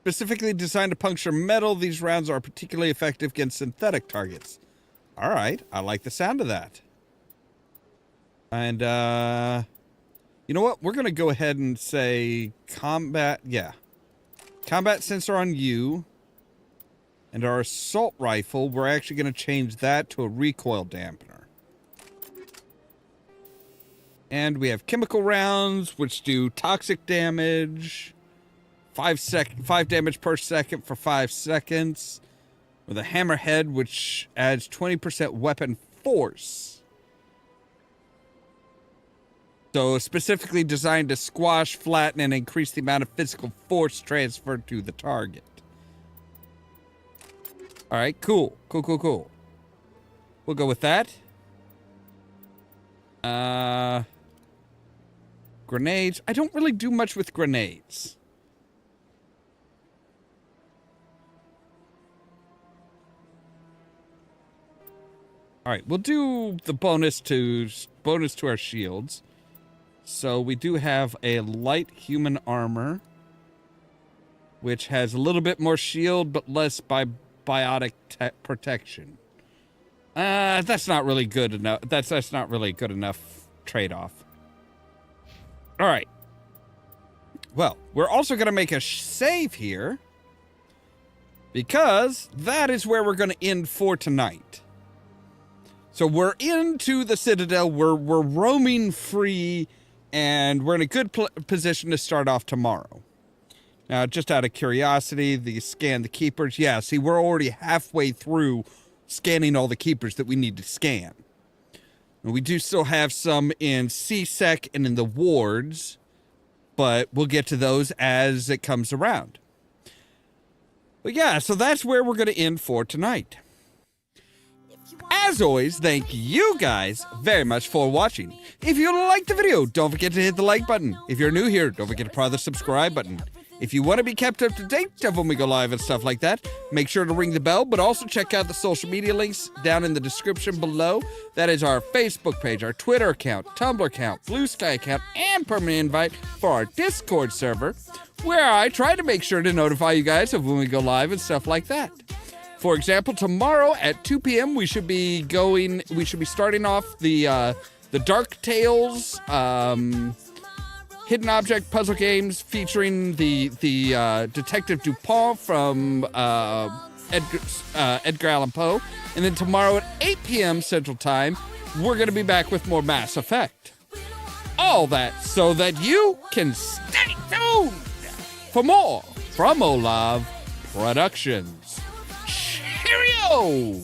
Specifically designed to puncture metal, these rounds are particularly effective against synthetic targets. All right, I like the sound of that. And, you know what? We're going to go ahead and say combat, yeah. Combat sensor on you. And our assault rifle, we're actually going to change that to a recoil dampener. And we have chemical rounds, which do toxic damage. 5 damage per second for 5 seconds. With a hammerhead, which adds 20% weapon force. So specifically designed to squash, flatten, and increase the amount of physical force transferred to the target. Alright, cool. Cool. We'll go with that. Grenades. I don't really do much with grenades. Alright, we'll do the bonus to our shields. So we do have a light human armor, which has a little bit more shield, but less biotic protection. That's not really good enough. That's not really good enough trade-off. All right. Well, we're also going to make a save here, because that is where we're going to end for tonight. So we're into the Citadel. We're roaming free, and we're in a good position to start off tomorrow. Now, just out of curiosity, scan the keepers. Yeah, see, we're already halfway through scanning all the keepers that we need to scan. And we do still have some in C-Sec and in the wards, but we'll get to those as it comes around. But yeah, so that's where we're going to end for tonight. As always, thank you guys very much for watching. If you liked the video, don't forget to hit the like button. If you're new here, don't forget to press the subscribe button. If you want to be kept up to date of when we go live and stuff like that, make sure to ring the bell, but also check out the social media links down in the description below. That is our Facebook page, our Twitter account, Tumblr account, Blue Sky account, and permanent invite for our Discord server, where I try to make sure to notify you guys of when we go live and stuff like that. For example, tomorrow at 2 p.m. we should be starting off the Dark Tales hidden object puzzle games featuring the Detective Dupont from Edgar Allan Poe. And then tomorrow at 8 p.m. Central Time, we're going to be back with more Mass Effect. All that so that you can stay tuned for more from Ollamh Productions. Cheerio!